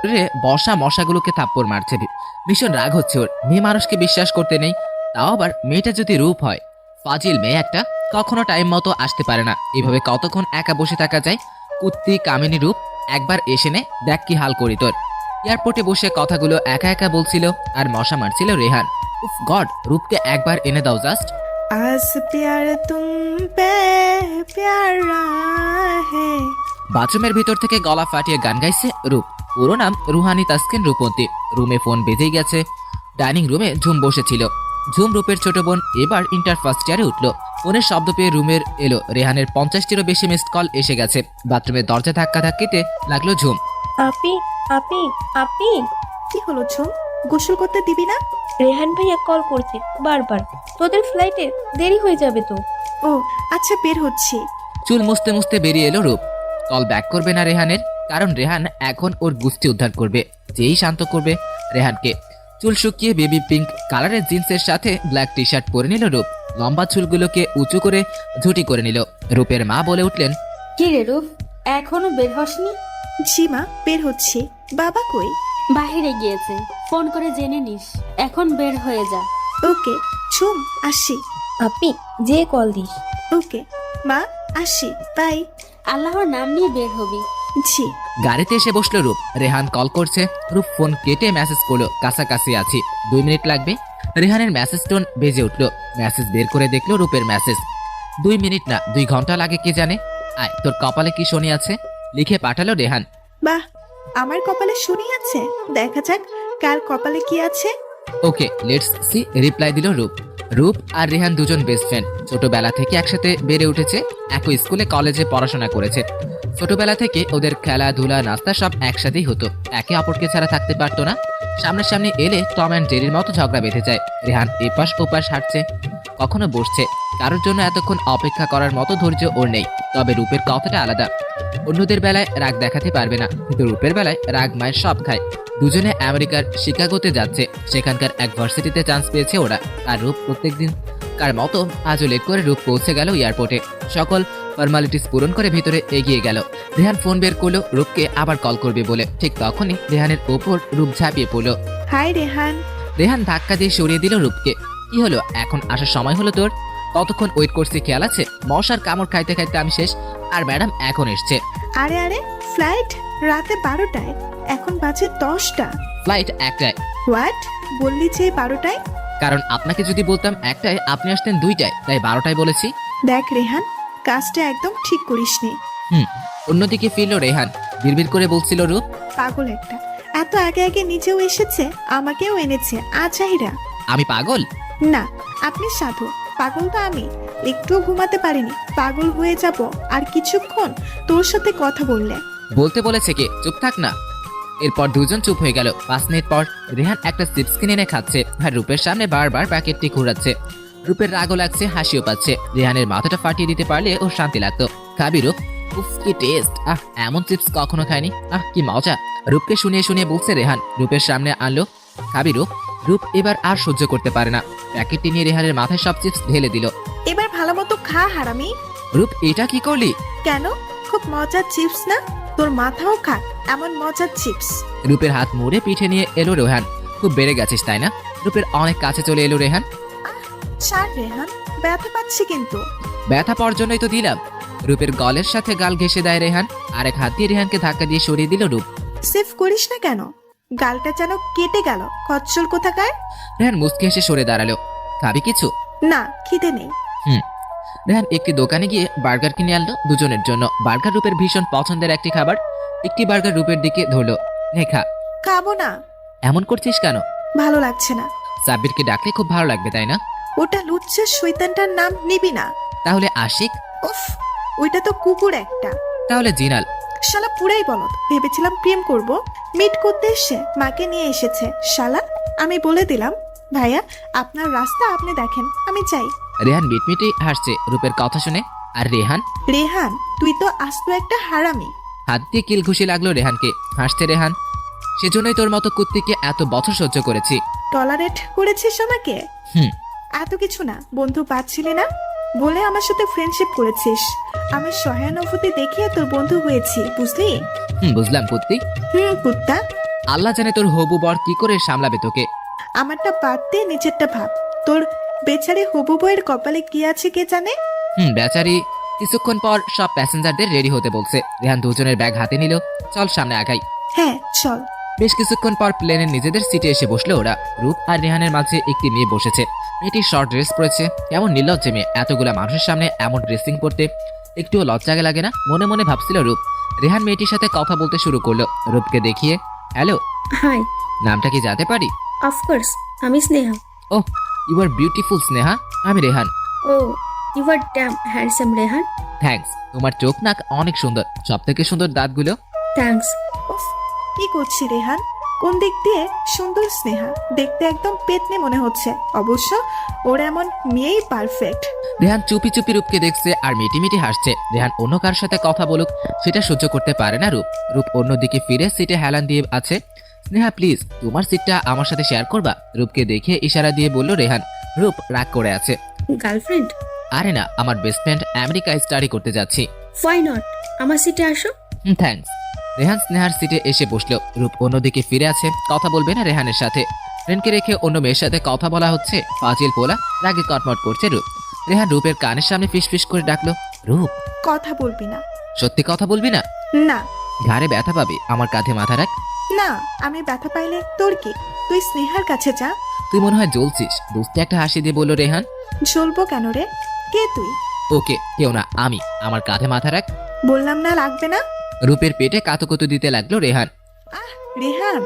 রে বসা মশাগুলোকে থাপ্পড় মারছে। ভীষণ রাগ হচ্ছে ওর। মেয়ে মানুষকে বিশ্বাস করতে নেই, তাও আবার মেয়েটা যদি রূপ হয়। ফাজিল মেয়ে একটা, কখনো টাইম মতো আসতে পারে না। এভাবে কতক্ষণ একা বসে থাকা যায়? কুত্তি কামিনী রূপ, একবার এসে নে, দেখ কি হাল করি তোর। এয়ারপোর্টে বসে কথাগুলো একা একা বলছিল আর মশা মারছিল রেহান। উফ গড, রূপকে একবার এনে দাও জাস্ট। आज प्यार तुम पे प्यारा है। বাথরুমের ভিতর থেকে গলা ফাটিয়ে গান গাইছে রূপ। পুরো নাম রুহানি তাসকিন রূপন্তী। রুমে ফোন বেজেই গেছে। ডাইনিং রুমে ঝুম বসেছিল। ঝুম রূপের ছোট বোন, এবার ইন্টার ফার্স্ট ইয়ারে উঠল। ফোনের শব্দ পেয়ে রুমের এলো। রেহানের 50টিরও বেশি মিসড কল এসে গেছে। বাথরুমের দরজা ধাক্কা ধাক্কিতে লাগলো ঝুম। আপি আপি আপি, কি হলো ঝুম, গোসল করতে দিবি না? রেহান ভাইয়া কল করছে বারবার, তোদের ফ্লাইটে দেরি হয়ে যাবে তো। ও আচ্ছা, বের হচ্ছি। চুল মুছতে মুছতে বেরিয়ে এলো রূপ। কল ব্যাক করবে না রেহানের, কারণ রেহান এখন ওর গুষ্টি উদ্ধার করবে। যেই শান্ত করবে রেহানকে। চুল শুকিয়ে বেবি পিঙ্ক কালারের জিন্সের সাথে ব্ল্যাক টি শার্ট পরে নিল রূপ। লম্বা চুলগুলোকে উঁচু করে ঝুটি করে নিল। রূপের মা বলে উঠলেন, কি রে রূপ, এখনো বের হসনি? জি মা, বের হচ্ছি। বাবা কই? বাহিরে গিয়েছে, ফোন করে জেনে নিস। এখন বের হয়ে যা। ওকে ঝুম, আসি। আপি যে কল দিস। ওকে মা, আসি, বাই। আল্লাহর নাম নিয়ে বের হবি। জি। গাড়িতে এসে বসলো রূপ। রেহান কল করছে। রূপ ফোন কেটে মেসেজ করলো, কাছাকাছি আছি, 2 মিনিট লাগবে। রেহানের মেসেজ টোন বেজে উঠলো। মেসেজ বের করে দেখলো রূপের মেসেজ। 2 মিনিট না 2 ঘন্টা লাগে কে জানে। আয়, তোর কপালে কি শনি আছে, লিখে পাঠালো রেহান। বাহ, আমার কপালে শনি আছে, দেখা যাক কার কপালে কি আছে। ওকে লেটস সি, রিপ্লাই দিল রূপ। রূপ আর রেহান দুজন বেস্ট ফ্রেন্ড। ছোটবেলা থেকে একসাথে বেড়ে উঠেছে, একই স্কুলে কলেজে পড়াশোনা করেছে। ছোটবেলা থেকে ওদের খেলাধুলা নাস্তা সব একসাথেই হতো। একে অপরকে ছাড়া থাকতে পারতো না। সামনাসামনি এলে টম অ্যান্ড জেরির মতো ঝগড়া বেঁধে যায়। রেহান এপাশ ওপাশ হাঁটছে, কখনো বসছে। কারোর জন্য এতক্ষণ অপেক্ষা করার মতো ধৈর্য ওর নেই। তবে রূপের কথাটা আলাদা। অন্যদের বেলায় রাগ দেখাতে পারবে না, কিন্তু রূপের বেলায় রাগ মায়ের সব খায়। দুজনে আমেরিকার শিকাগোতে যাচ্ছে। সেখানকার এক ভার্সিটিতে চান্স পেয়েছে ওরা। আর রূপ প্রত্যেকদিন কার মতো আজও লেট করে রূপ পৌঁছে গেল এয়ারপোর্টে। সকল ফর্মালিটিস পূরণ করে ভিতরে এগিয়ে গেল। রেহান ফোন বের করলো রূপকে আবার কল করবে বলে। ঠিক তখনই রেহানের ওপর রূপ ঝাঁপিয়ে পড়লো। হাই রেহান। রেহান ধাক্কা দিয়ে সরিয়ে দিল রূপকে। কি হলো, এখন আসার সময় হলো তোর? কতক্ষণ ওয়েট করছি খেয়াল আছে? মশার কামড় খাইতে খাইতে আমি শেষ, আর ম্যাডাম এখন এসছে। আরে আরে, ফ্লাইট রাতে 12টায়, এখন বাজে 10টা। ফ্লাইট 1টায়। হোয়াট, বললি যে 12টায়? কারণ আপনাকে যদি বলতাম 1টায়, আপনি আসতেন 2টায়, তাই 12টায় বলেছি। দেখ রেহান, কাজটা একদম ঠিক করিসনি। অন্যদিকে ফিরল রেহান। বিড়বিড় করে বলছিল রূপ, পাগল একটা, এত আগে আগে নিজেও এসেছে, আমাকেও এনেছে আচাইরা। আমি পাগল? না, আপনি সাধু, পাগল তো আমি। একটুও ঘুমাতে পারিনি, পাগল হয়ে যাব আর কিছুক্ষণ তোর সাথে কথা বললে। বলতে বলেছে কে? চুপ থাক না। এরপর দুজন চুপ হয়ে গেল। 5 মিনিট পর রেহান একটা চিপস কিনে এনে খাচ্ছে আর রূপের সামনে বারবার প্যাকেটটি ঘোরাচ্ছে। রূপের রাগও লাগছে, হাসিও পাচ্ছে। রেহানের মাথাটা ফাটিয়ে দিতে পারলে ওর শান্তি লাগতো। খাবি রূপ? উফ কি টেস্ট! এমন চিপস কখনো খায়নি। কি মজা! রূপকে শুনিয়ে শুনিয়ে বলছে রেহান। রূপের সামনে আনলো। খাবি রূপ? রূপ এবার আর সহ্য করতে পারে না। প্যাকেটটি নিয়ে রেহানের মাথায় সব চিপস ঢেলে দিল। এবার ভালো মতো খা হারামি। রূপ এটা কি করলি? কেন, খুব মজার চিপস না? তোর মাথাও খাক এমন মজার চিপস। রূপের হাত মুড়ে পিঠে নিয়ে এলো রেহান। খুব বেড়ে গেছিস তাই না? রূপের অনেক কাছে চলে এলো রেহান। ছাড় রেহান, ব্যথা পাচ্ছি কিন্তু। ব্যথা পাওয়ার জন্যই তো দিলাম। রূপের গলের সাথে গাল ঘেঁষে দেয় রেহান। আরেক হাত দিয়ে রেহানকে ধাক্কা দিয়ে সরিয়ে দিল রূপ। সেভ করিস না কেন? গালটা যেন কেটে গেল, খচ্চল কোথাকার। রেহান মুচকি হেসে সরে দাঁড়ালো। খাবি কিছু? না, খিদে নেই। রেহান একটি দোকানে গিয়ে বার্গার কিনে আনলো দুজনের জন্য। বার্গার রূপের ভীষণ পছন্দের একটি খাবার। একটি বার্গার রূপের দিকে ধরলো। নে খা। খাবো না। এমন করছিস কেন? ভালো লাগছে না। সাব্বিরকে ডাকলে খুব ভালো লাগবে তাই না? ওটা লুচ্চা শয়তানটার নাম নিবি না। তাহলে আশিক? উফ, ওইটা তো কুকুর একটা। তাহলে জিনাল? শালা পুরাই বলদ। ভেবেছিলাম প্রেম করব, মিট করতে এসে মাকে নিয়ে এসেছে শালা। আমি বলে দিলাম, ভাইয়া আপনার রাস্তা আপনি দেখেন, আমি চাই। রেহান মিটমিটে হাসছে রূপের কথা শুনে। আর রেহান? রেহান, তুই তো আস্ত একটা হারামি। হাত দিয়ে কিল ঘুষি লাগলো রেহানকে। হাসছে রেহান। সেজন্যই তোর মতো কুত্তিকে এত বছর সহ্য করেছি। টলারেট করেছিস আমাকে? এত কিছু না, বন্ধু পাচ্ছিলি না বলে আমার সাথে ফ্রেন্ডশিপ করেছিস। আমার সহানুভূতি দেখিয়ে তোর বন্ধু হয়েছি, বুঝলি? বুঝলাম কুত্তি। কুত্তা। আল্লাহ জানে তোর হবু বর কি করে সামলাবে তোকে। আমারটা বাদ দিয়ে নিজেরটা ভাব। তোর বেচারে হবু বইয়ের কপালে কি আছে কে জানে। বেচারি। কিছুক্ষণ পর সব প্যাসেঞ্জারদের রেডি হতে বলছে। রেহান দুজনের ব্যাগ হাতে নিল। চল সামনে আগাই। হ্যাঁ চল। বেশ কিছুক্ষণ পর প্লেনের নিজেদের সিটে এসে বসলো ওরা। রূপ আর রেহানের মাঝে একটি মেয়ে বসেছে। মেয়েটি শর্ট ড্রেস পরেছে। কেমন নির্লজ্জ মেয়ে, এতগুলা মানুষের সামনে এমন ড্রেসিং পরতে একটুও লজ্জা লাগে না, মনে মনে ভাবছিল রূপ। রেহান মেয়েটির সাথে কথা বলতে শুরু করলো রূপকে দেখিয়ে। হ্যালো, হাই, নামটা কি জানতে পারি? অফকোর্স আমি Sneha. Oh, you are beautiful Sneha. আমি Rehan. Oh, you are damn handsome Rehan. Thanks. তোমার চোখ নাক অনেক সুন্দর, সব থেকে সুন্দর দাঁতগুলো। থ্যাঙ্কস। উফ, কি করছি রেহান? কোন দিক দিয়ে সুন্দর স্নেহা? দেখতে একদম পেতনি মনে হচ্ছে। অবশ্য ওর এমন মেয়েই পারফেক্ট। রেহান চুপি চুপি রূপকে দেখছে আর মিটি মিটি হাসছে। রেহান অন্য কার সাথে কথা বলুক সেটা সহ্য করতে পারে না রূপ। রূপ অন্যদিকে ফিরে সিটে হেলান দিয়ে আছে। স্নেহা প্লিজ, তোমার সিটটা আমার সাথে শেয়ার করবা? রূপকে দেখে ইশারা দিয়ে বলল রেহান। রূপ রাগ করে আছে। গার্লফ্রেন্ড? আরে না, আমার বেস্ট ফ্রেন্ড আমেরিকায় স্টাডি করতে যাচ্ছি। হোয়াই নট, আমার সিটে আসো। থ্যাঙ্কস। রেহান স্নেহার সিটে এসে বসলো। রূপ অন্যদিকে ফিরে আছে, কথা বলবে না রেহানের সাথে। ফ্রেন্ডকে রেখে অন্য মেয়ের সাথে কথা বলা হচ্ছে। ফাজিল পোলা, রাগে কটমট করছে রূপ। রেহান রূপের কানের সামনে ফিস করে ডাকলো, রূপ কথা বলবি না? সত্যি কথা বলবি না? না। ঘাড়ে ব্যথা পাবি, আমার কাঁধে মাথা রাখ। না, আমি ব্যথা পাইলে তোর কি? তুই স্নেহার কাছে যা। তুই মনে হয় জ্বলছিস। দোস্তে একটা হাসি দিয়ে বলল রেহান। জ্বলবো কেন রে? কে তুই? ওকে, কেউ না, আমি। আমার কাঁধে মাথা রাখ। বললাম না লাগবে না। রূপের পেটে কাতুকুতু দিতে লাগলো রেহান। রেহান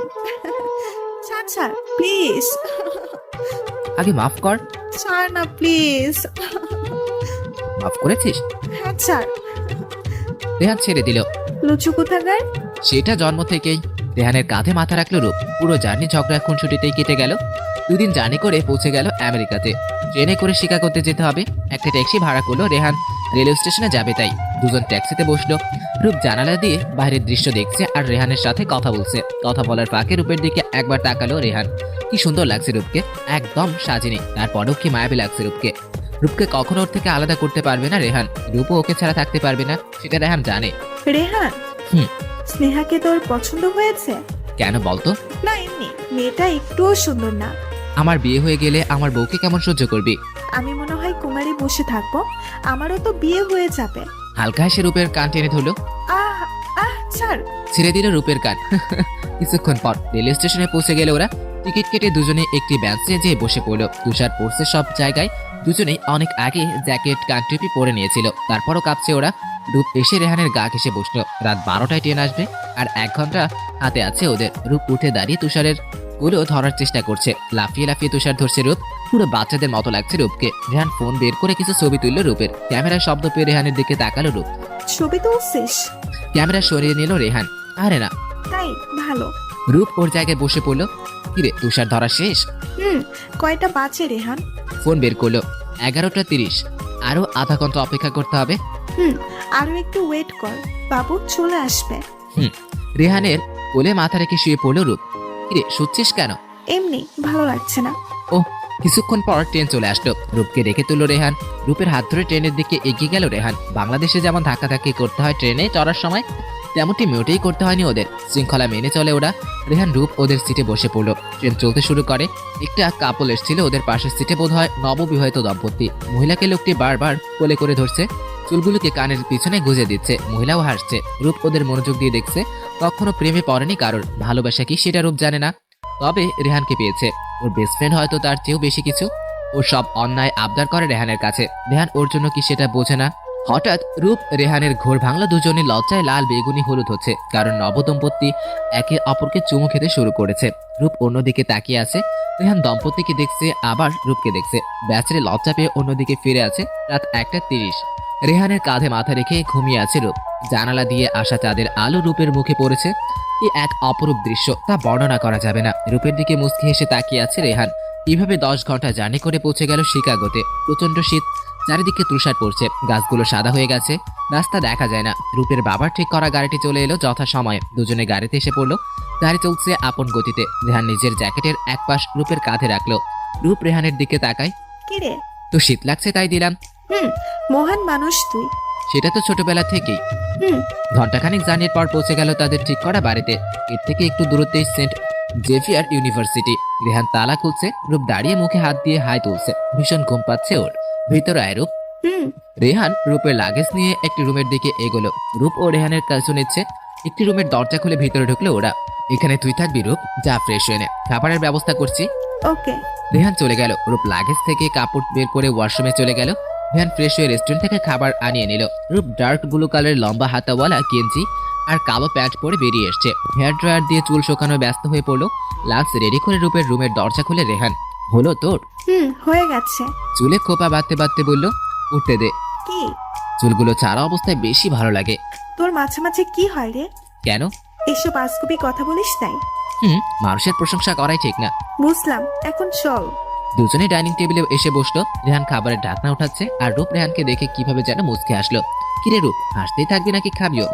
ছাড় ছাড় প্লিজ। আগে মাফ কর। ছাড় না প্লিজ। মাফ করেছিস? হ্যাঁ ছাড়। রেহান ছেড়ে দিল। লুচু কোথাকার। সেটা জন্ম থেকেই। রেহানের কাঁধে মাথা রাখলো রূপ। পুরো জার্নি ঝগড়া খুনসুটিতেই কেটে গেল। 2 দিন জার্নি করে পৌঁছে গেল আমেরিকাতে। ট্রেনে করে শিকাগোতে যেতে হবে। একটা ট্যাক্সি ভাড়া করলো রেহান। রেলওয়ে স্টেশনে যাবে তাই দুজন ট্যাক্সিতে বসলো। রূপ জানালা দিয়ে বাইরের দৃশ্য দেখছে আর রেহানের সাথে কথা বলছে। কথা বলার ফাঁকে রূপের দিকে একবার তাকালো রেহান। কি সুন্দর লাগছে রূপকে, একদম সাজিনি। তারপরেও কি মায়াবী লাগছে রূপকে। রূপকে কখনো ওর থেকে আলাদা করতে পারবে না রেহান। রূপও ওকে ছাড়া থাকতে পারবে না, সেটা রেহান জানে। রেহান, হুম। স্নেহাকে তোর পছন্দ হয়েছে? কেন বলতো? না এমনি, মেয়েটা একটুও সুন্দর না। আমার বিয়ে হয়ে গেলে আমার বউকে কেমন সহ্য করবি? আমি মনে হয় কুমারী বসে থাকবো। আমারও তো বিয়ে হয়ে যাবে। হালকা হেসে রূপের কান টেনে ধরলো। আহ আহ ছাড়। ছেড়ে দিল রূপের কান। কিছুক্ষণ পর রেল স্টেশনে পৌঁছে গেল ওরা। টিকিট কেটে দুজনে একটি বেঞ্চে যেয়ে বসে পড়লো। তুষার পড়ছে সব জায়গায়। দুজনেই অনেক আগে জ্যাকেট কানটুপি পরে নিয়েছিল, তারপরও কাঁপছে ওরা। রূপ এসে রেহানের গা ঘেসে বসলো। রাত 12টায় ট্রেন আসবে আর 1 ঘন্টা হাতে আছে ওদের। রূপ উঠে দাঁড়িয়ে তুষারের গুলো ধরার চেষ্টা করছে। লাফিয়ে লাফিয়ে তুষার ধরছে রূপ। পুরো বাচ্চাদের মতো লাগছে রূপকে। রেহান ফোন বের করে কিছু ছবি তুললো রূপের। ক্যামেরার শব্দ পেয়ে রেহানের দিকে তাকালো রূপ। ছবি তুলছিস? ক্যামেরা সরিয়ে নিল রেহান। আরে না। তাই ভালো। রূপ ওর জায়গায় বসে পড়লো। কিরে, তুষার ধরা শেষ? কয়টা বাজে রেহান? ফোন বের করলো। 11:30। আরো আধা ঘন্টা অপেক্ষা করতে হবে। আরো একটু ওয়েট কর, বাবু চলে আসবে। রেহানের কোলে মাথা রেখে শুয়ে পড়লো রূপ। কিরে, শুচ্ছিস কেন? এমনি ভালো লাগছে না। ও, কিছুক্ষণ পর ট্রেন চলে আসলো। রূপকে রেখে তুললো রেহান। রূপের হাত ধরে ট্রেনের দিকে এগিয়ে গেল রেহান। বাংলাদেশে যেমন ধাক্কাধাক্কি করতে হয় ট্রেনে চড়ার সময়, তেমনটি মোটেই করতে হয়নি ওদের। শৃঙ্খলা মেনে চলে ওরা। রেহান রূপ ওদের সিটে বসে পড়লো। ট্রেন চলতে শুরু করে। একটা কাপল এসেছিল ওদের পাশের সিটে, বোধ হয় নববিবাহিত দম্পতি। মহিলাকে লোকটি বারবার কোলে করে ধরছে, চুলগুলোকে কানের পিছনে গুজে দিচ্ছে। মহিলাও হাসছে। রূপ ওদের মনোযোগ দিয়ে দেখছে। কখনো প্রেমে পড়েনি কারোর। ভালোবাসা কি সেটা রূপ জানে না, তবে রেহানকে পেয়েছে। ওর বেস্ট ফ্রেন্ড হয়তো তার চেয়েও বেশি কিছু। ও সব অন্যায় আবদার করে রেহানের কাছে। রেহান ওর জন্য কি সেটা বোঝে না। হঠাৎ রূপ রেহানের ঘোর ভাঙলো। দুজনে লজ্জায় লাল বেগুনি হলুদ হচ্ছে, কারণ নবদম্পতি একে অপরকে চুমু খেতে শুরু করেছে। রূপ অন্যদিকে তাকিয়ে আছে। রেহান দম্পতিকে দেখছে, আবার রূপকে দেখছে। বেচারে লজ্জা পেয়ে অন্যদিকে ফিরে আছে। রাত 1:30। রেহানের কাঁধে মাথা রেখে ঘুমিয়ে আছে রূপ। জানালা দিয়ে আসা চাঁদের আলো রূপের মুখে পড়েছে। কি এক অপরূপ দৃশ্য, তা বর্ণনা করা যাবে না। রূপের দিকে মুচকি হেসে তাকিয়ে আছে রেহান। এভাবে 10 ঘন্টা জার্নি করে পৌঁছে গেল শিকাগোতে। প্রচন্ড শীত, চারিদিকে তুষার পড়ছে। গাছগুলো সাদা হয়ে গেছে, রাস্তা দেখা যায় না। রূপের বাবার ঠিক করা গাড়িটি চলে এলো যথা সময়ে। দুজনে গাড়িতে এসে পড়লো। গাড়ি চলছে আপন গতিতে। রেহান নিজের জ্যাকেটের এক পাশ রূপের কাঁধে রাখলো। রূপ রেহানের দিকে তাকায়। কি রে? তো শীত লাগছে তাই দিলাম। মহান মানুষ তুই। সেটা তো ছোটবেলা থেকেই। হুম ঘন্টাখানিক জার্নির পর পৌঁছে গেল তাদের ঠিক করা বাড়িতে। এর থেকে একটু দূরত্বে সেন্ট জেভিয়ার ইউনিভার্সিটি। রেহান তালা খুলছে, রূপ দাঁড়িয়ে মুখে হাত দিয়ে হাই তুলছে। ভীষণ ঘুম পাচ্ছে ওর। ভিতরে আয় রূপ। হুম রেহান রূপের লাগেজ নিয়ে একটি রুমের দিকে এগোলো। রূপ ও রেহানের কাছে নিচ্ছে। একটি রুমের দরজা খুলে ভিতরে ঢুকলো ওরা। এখানে তুই থাকবি রূপ, যা ফ্রেশ হয়ে নে, খাবারের ব্যবস্থা করছি। ওকে। রেহান চলে গেল। রূপ লাগেজ থেকে কাপড় বের করে ওয়াশরুমে চলে গেল। রেহান ফ্রেশ হয়ে রেস্টুরেন্ট থেকে খাবার আনিয়ে নিল। রূপ ডার্ক ব্লু কালারের লম্বা হাতাওয়ালা গেঞ্জি আর কালো প্যান্ট পরে বেরিয়ে এসছে। হেয়ার ড্রায়ার দিয়ে চুল শোকানো ব্যস্ত হয়ে পড়লো। লাক্স রেডি করে রূপের রুমের দরজা খুলে রেহান, হলো তোর? হয়ে গেছে। চুলে খোপা বাঁধতে বাঁধতে বলল, উঠতে দে। কি? চুলগুলো ছাড়া অবস্থায় বেশি ভালো লাগে। তোর মাঝে মাঝে কি হয় রে? কেন? এসব আজগুবি কথা বলিস তাই? মানুষের প্রশংসা করাই ঠিক না। বুঝলাম, এখন চল। দুজনেই ডাইনিং টেবিলে এসে বসলো। রেহান খাবারের ঢাকনা উঠাচ্ছে আর রূপ রেহানকে দেখে কিভাবে যেন মুচকে আসলো। কিরে রূপ, হাসতেই থাকবি নাকি খাবিও?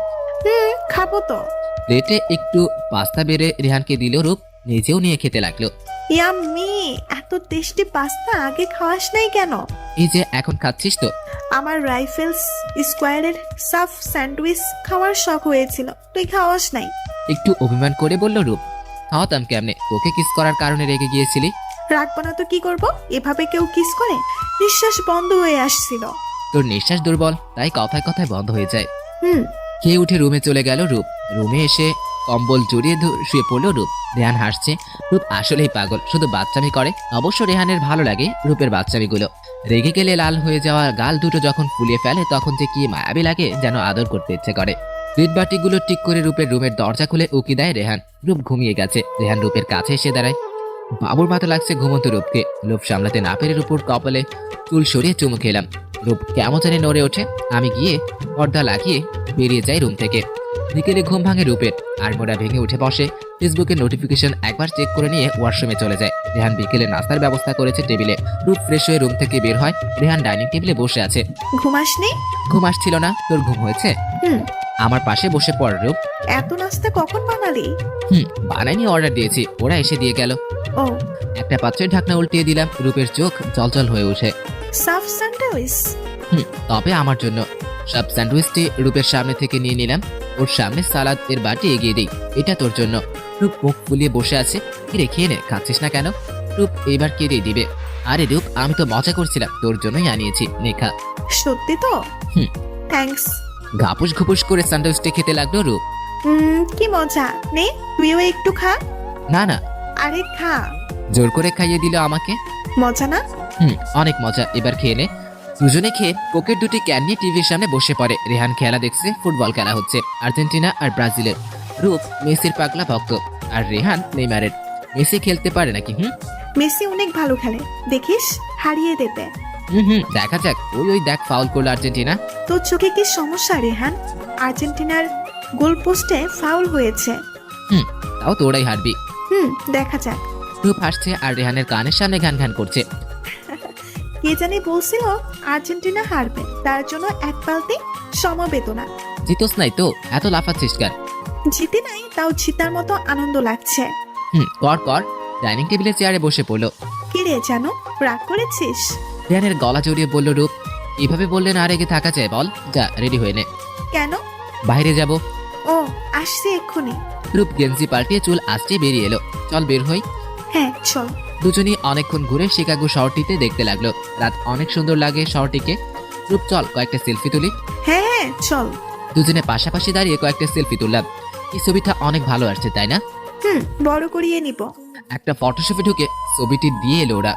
খাবো তো। প্লেটে একটু পাস্তা বেড়ে রেহানকে দিল। রূপ নিজেও নিয়ে খেতে লাগলো। ইয়াম্মি, এত টেস্টি পাস্তা আগে খাওয়াস নাই কেন? এই যে এখন খাচ্ছিস তো। আমার রাইফেলস স্কোয়ারের সাফ স্যান্ডউইচ খাওয়ার শখ হয়েছিল, তুই খাওয়াস নাই। একটু অভিমান করে বলল রূপ, খাওয়াতাম কেমনে? তোকে কিস করার কারণে রেগে গিয়েছিলি। রাখবো না তো কি করব? এভাবে কেউ কিস করে? নিঃশ্বাস বন্ধ হয়ে আসছিল। তোর নিঃশ্বাস দুর্বল, তাই কথায় কথায় বন্ধ হয়ে যায়। হুম খেয়ে উঠে রুমে চলে গেল রূপ। রুমে এসে কম্বল জড়িয়ে শুয়ে পড়লো রূপ। রেহান হাসছে। রূপ আসলেই পাগল, শুধু বাচ্চামি করে। অবশ্য রেহানের ভালো লাগে রূপের বাচ্চামিগুলো। রেগে গেলে লাল হয়ে যাওয়া গাল দুটো যখন ফুলিয়ে ফেলে তখন যে কি মায়াবী লাগে, যেন আদর করতে ইচ্ছে করে। দুধ বাটিগুলো ঠিক করে রূপের রুমের দরজা খুলে উকি দেয় রেহান। রূপ ঘুমিয়ে গেছে। রেহান রূপের কাছে এসে দাঁড়ায়। বাবুর মতো লাগছে ঘুমন্ত রূপকে। লোভ সামলাতে না পেরে রূপর কপালে চুল সরিয়ে চুমু খেলাম। রূপ কেমন জানি নড়ে ওঠে। আমি গিয়ে পর্দা লাগিয়ে বেরিয়ে যাই রুম থেকে। বিকেলে ঘুম ভাঙে রূপের। আর মোড়া ভেঙে উঠে বসে। ফেসবুকের নোটিফিকেশন একবার চেক করে নিয়ে ওয়াশরুমে চলে যায়। রেহান বিকেলে নাস্তার ব্যবস্থা করেছে টেবিলে। রূপ ফ্রেশ হয়ে রুম থেকে বের হয়। রেহান ডাইনিং টেবিলে বসে আছে। ঘুমাসনি? ঘুম আসছিল না। তোর ঘুম হয়েছে? হুম আমার পাশে বসে পড় রূপ। এত নাস্তা কখন বানালি? বানাইনি, অর্ডার দিয়েছি, ওরা এসে দিয়ে গেল। ও, একটা পাত্রের ঢাকনা উল্টিয়ে দিলাম। রূপের চোখ জলজল হয়ে ওঠে। সাফ স্যান্ডউইচ? তবে আমার জন্য। সব স্যান্ডউইচটি রূপের সামনে থেকে নিয়ে নিলাম। ওর সামনে সালাদ এর বাটি এগিয়ে দিই। এটা তোর জন্য। রূপ মুখ ফুলিয়ে বসে আছে। কিরে খেয়ে নে, খাচ্ছিস না কেন? রূপ এইবার কেড়ে দিবে। আরে রূপ, আমি তো মজা করছিলাম, তোর জন্যই আনিয়েছি, নে খা। সত্যি তো? থ্যাঙ্কস। ঘাপুস ঘুপুস করে স্যান্ডউইচটি খেতে লাগলো রূপ। কি মজা। নে তুইও একটু খা। না না। আরে খা। জোর করে খাইয়ে দিল আমাকে। মজা না? অনেক মজা, এবার খেয়ে নে। দুজনে খেয়ে কোকের দুটি ক্যান নিয়ে টিভির সামনে বসে পড়ে। রেহান খেলা দেখছে। ফুটবল খেলা হচ্ছে আর্জেন্টিনা আর ব্রাজিলের। রূপ মেসির পাগলা ভক্ত আর রেহান নেইমারের। মেসি খেলতে পারে নাকি? মেসি অনেক ভালো খেলে, দেখিস হারিয়ে দেবে। দেখা যাক। ওই দেখ, ফাউল করলো আর্জেন্টিনা। তোর চোখে কি সমস্যা রেহান? আর্জেন্টিনার গোল পোস্টে ফাউল হয়েছে। তাও তো ওরাই হারবি। দেখা যাক। রূপ হাসছে আর রেহানের কানের সামনে ঘ্যান ঘ্যান করছে। কে জানি বলছিল আর্জেন্টিনা হারবে, তার জন্য এক বালতি সমবেদনা। জিতোস নাই তো, এত লাফাচ্ছিস কেন? জিতে নাই, তাও জিতার মতো আনন্দ লাগছে। কর কর। ডাইনিং টেবিলে চেয়ারে বসে পড়লো। কি রে জানো, রাগ করেছিস? রেহানের গলা জড়িয়ে বলল রূপ, এভাবে বললে না রেগে থাকা যায়? বল, যা রেডি হয়ে নে। কেন? বাইরে যাব। ও, আসছি এক্ষুনি। রূপ গেঞ্জি পাল্টিয়ে চুল আসতে বেরিয়ে এলো। চল বের হই। হ্যাঁ চল। দুজনই অনেকক্ষণ ঘুরে শিকাগো শহরটিতে দেখতে লাগলো। রাত অনেক সুন্দর লাগে শহরটিকে। রূপ চল কয়েকটা সেলফি তুলি। হ্যাঁ চল। দুজনে পাশাপাশি দাঁড়িয়ে কয়েকটা সেলফি তুললাম। এই ছবিটা অনেক ভালো আসছে, তাই না? বড় করিয়ে নিব। একটা ফটোশপে ঢুকে ছবিটি দিয়ে এলো ওরা।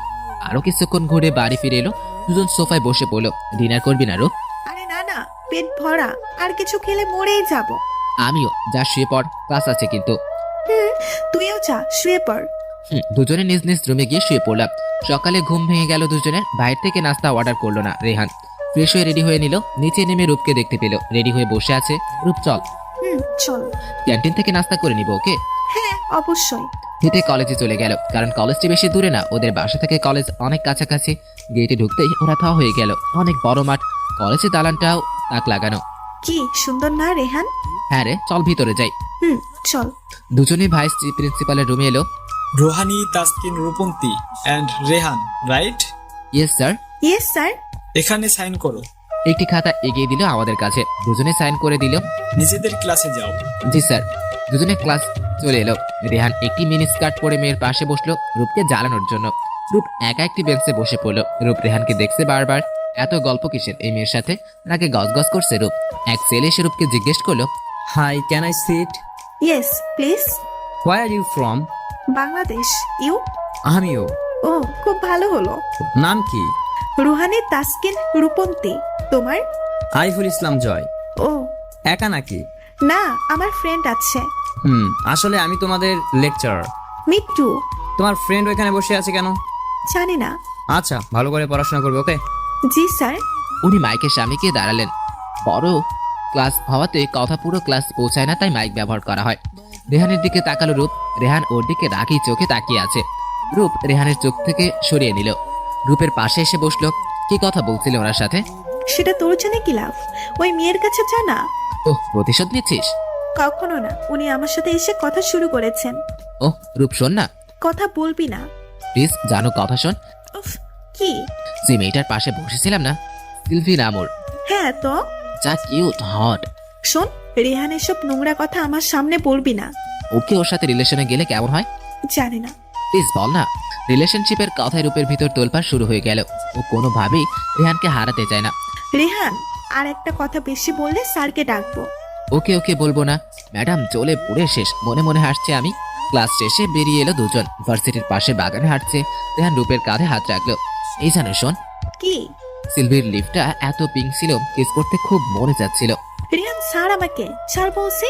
আরো কিছুক্ষণ ঘুরে বাড়ি ফিরে এলো। দুজন সোফায় বসে পড়লো। ডিনার করবি না রূপ? আরে না না, পেট ভরা, আর কিছু খেলে মরেই যাব। আমিও। যা শুয়ে পড়, ক্লাস আছে কিন্তু। তুইও যা, শুয়ে পড়। দুজনে নিজ নিজ রুমে গিয়ে শুয়ে পড়লাম। সকালে ঘুম ভেঙে গেল দুজনের। বাইরে থেকে নাস্তা অর্ডার করলো না রেহান। ফ্রেশ হয়ে রেডি হয়ে নিল। নিচে নেমে রূপকে দেখতে পেল রেডি হয়ে বসে আছে। রূপ চল। চল। ক্যান্টিন থেকে নাস্তা করে নিব, ওকে? হ্যাঁ অবশ্যই। হেঁটে কলেজে চলে গেল, কারণ কলেজটি বেশি দূরে না। ওদের বাসা থেকে কলেজ অনেক কাছাকাছি। গেটে ঢুকতেই ওরা থা হয়ে গেল। অনেক বড় মাঠ, কলেজের দালানটাও তাক লাগানো। কি সুন্দর না রেহান? হ্যাঁ রে, চল ভিতরে যাই। চল। দুজনেই ভাইস প্রিন্সিপালের রুমে এলো। Rohani, Taskin, Rupanti and Rehan, right? Yes sir. Yes sir. এখানে সাইন করো। একটি খাতা এগিয়ে দিল আমাদের কাছে, দুজনে সাইন করে দিল। নিজেদের ক্লাসে যাও। জি স্যার। দুজনে ক্লাস চলে এলো। রেহান একটি মিনি স্কার্ট পরে মেয়ের পাশে বসলো রূপকে জ্বালানোর জন্য। রূপ একা একটি বেঞ্চে বসে পড়লো। রূপ রেহানকে দেখছে বারবার। এত গল্প কিসের এই মেয়ের সাথে? নাকি গজগজ করছে রূপ? এক ছেলে এসে রূপকে জিজ্ঞেস করলো, Hi, can I sit? Yes please. Where are you from? Bangladesh. You? আমিও। ও, খুব ভালো হলো। নাম কি? রুহানি তাসকিন রূপন্তী। তোমার? আরিফুল ইসলাম জয়। ও একা নাকি? না, আমার ফ্রেন্ড আছে। আসলে আমি তোমাদের লেকচারার। মিট্টু। তোমার ফ্রেন্ড ওইখানে বসে আছে কেন? জানি না। আচ্ছা, ভালো করে পড়াশোনা করবে, ওকে? জি স্যার। উনি মাইকের সামনে গিয়ে দাঁড়ালেন। বড় ক্লাস হওয়াতে কথা পুরো ক্লাস পৌঁছায় না, তাই মাইক ব্যবহার করা হয়। রেহানের দিকে তাকালো রূপ। রেহান ওর দিকে রাগী চোখে তাকিয়ে আছে। রূপ রেহানের চোখ থেকে সরিয়ে নিল। রূপের পাশে এসে বসলো। কি কথা বলছিল ওনার সাথে? সেটা তোর জেনে কি লাভ? ওই মেয়ের কাছে জানা। ওহ, প্রতিশোধ নিচ্ছিস? কখনো না, উনি আমার সাথে এসে কথা শুরু করেছেন। ওহ রূপ, শোন না কথা বলবি না? প্লিজ, জানো কথা শোন। উফ, কি? যে মেয়েটার পাশে বসেছিলাম না, সিলভি নাম ওর। হ্যাঁ তো? যা কিউট, হট। শোন, রেহান এসব নোংরা কথা আমার সামনে বলবি না। ওকে ওর সাথে রিলেশনে গেলে কেমন হয়? জানি না। প্লিজ বল না। রিলেশনশিপের কথায় রূপের ভিতর তোলপাড় শুরু হয়ে গেল। ও কোনোভাবেই রেহানকে হারাতে চায় না। রেহান, আর একটা কথা বেশি বললে স্যারকে ডাকবো। ওকে ওকে বলবো না ম্যাডাম, চলে পুড়ে শেষ। মনে মনে হাসছে আমি। ক্লাস শেষে বেরিয়ে এলো দুজন। ভার্সিটির পাশে বাগানে হাঁটছে। রেহান রূপের কাঁধে হাত রাখলো। এই জানো শোন, কি? সিলভির লিফটটা এত পিঙ্ক ছিল, কিস করতে খুব মনে যাচ্ছিল। রেহান, ছাড় আমাকে, ছাড় বলছি।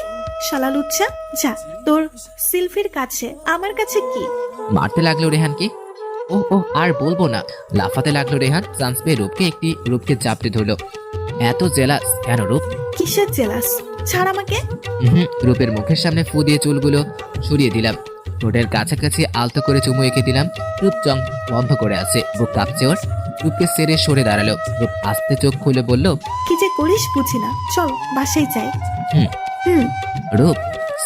শালা লুচ্চা, যা তোর সিলফির কাছে। আমার কাছে কি? মারতে লাগলো রেহানকে। ও ও আর বলবো না। লাফাতে লাগলো রেহান। চান্স পেয়ে রূপকে চাপতে ধরলো। এত জেলাস কেন রূপ? কিসের জেলাস? ছাড় আমাকে। রূপের মুখের সামনে ফু দিয়ে চুলগুলো সরিয়ে দিলাম। ঠোঁটের কাছাকাছি আলতো করে চুমু এঁকে দিলাম। রূপ চং বন্ধ করে আছে, বুক কাঁপছে ওর। রূপকে সেরে সরে দাঁড়ালো। রূপ আস্তে চোখ খুলে বলল, কি যে করিস বুঝি না, চল বাসায় যাই। হুম। হুম। রূপ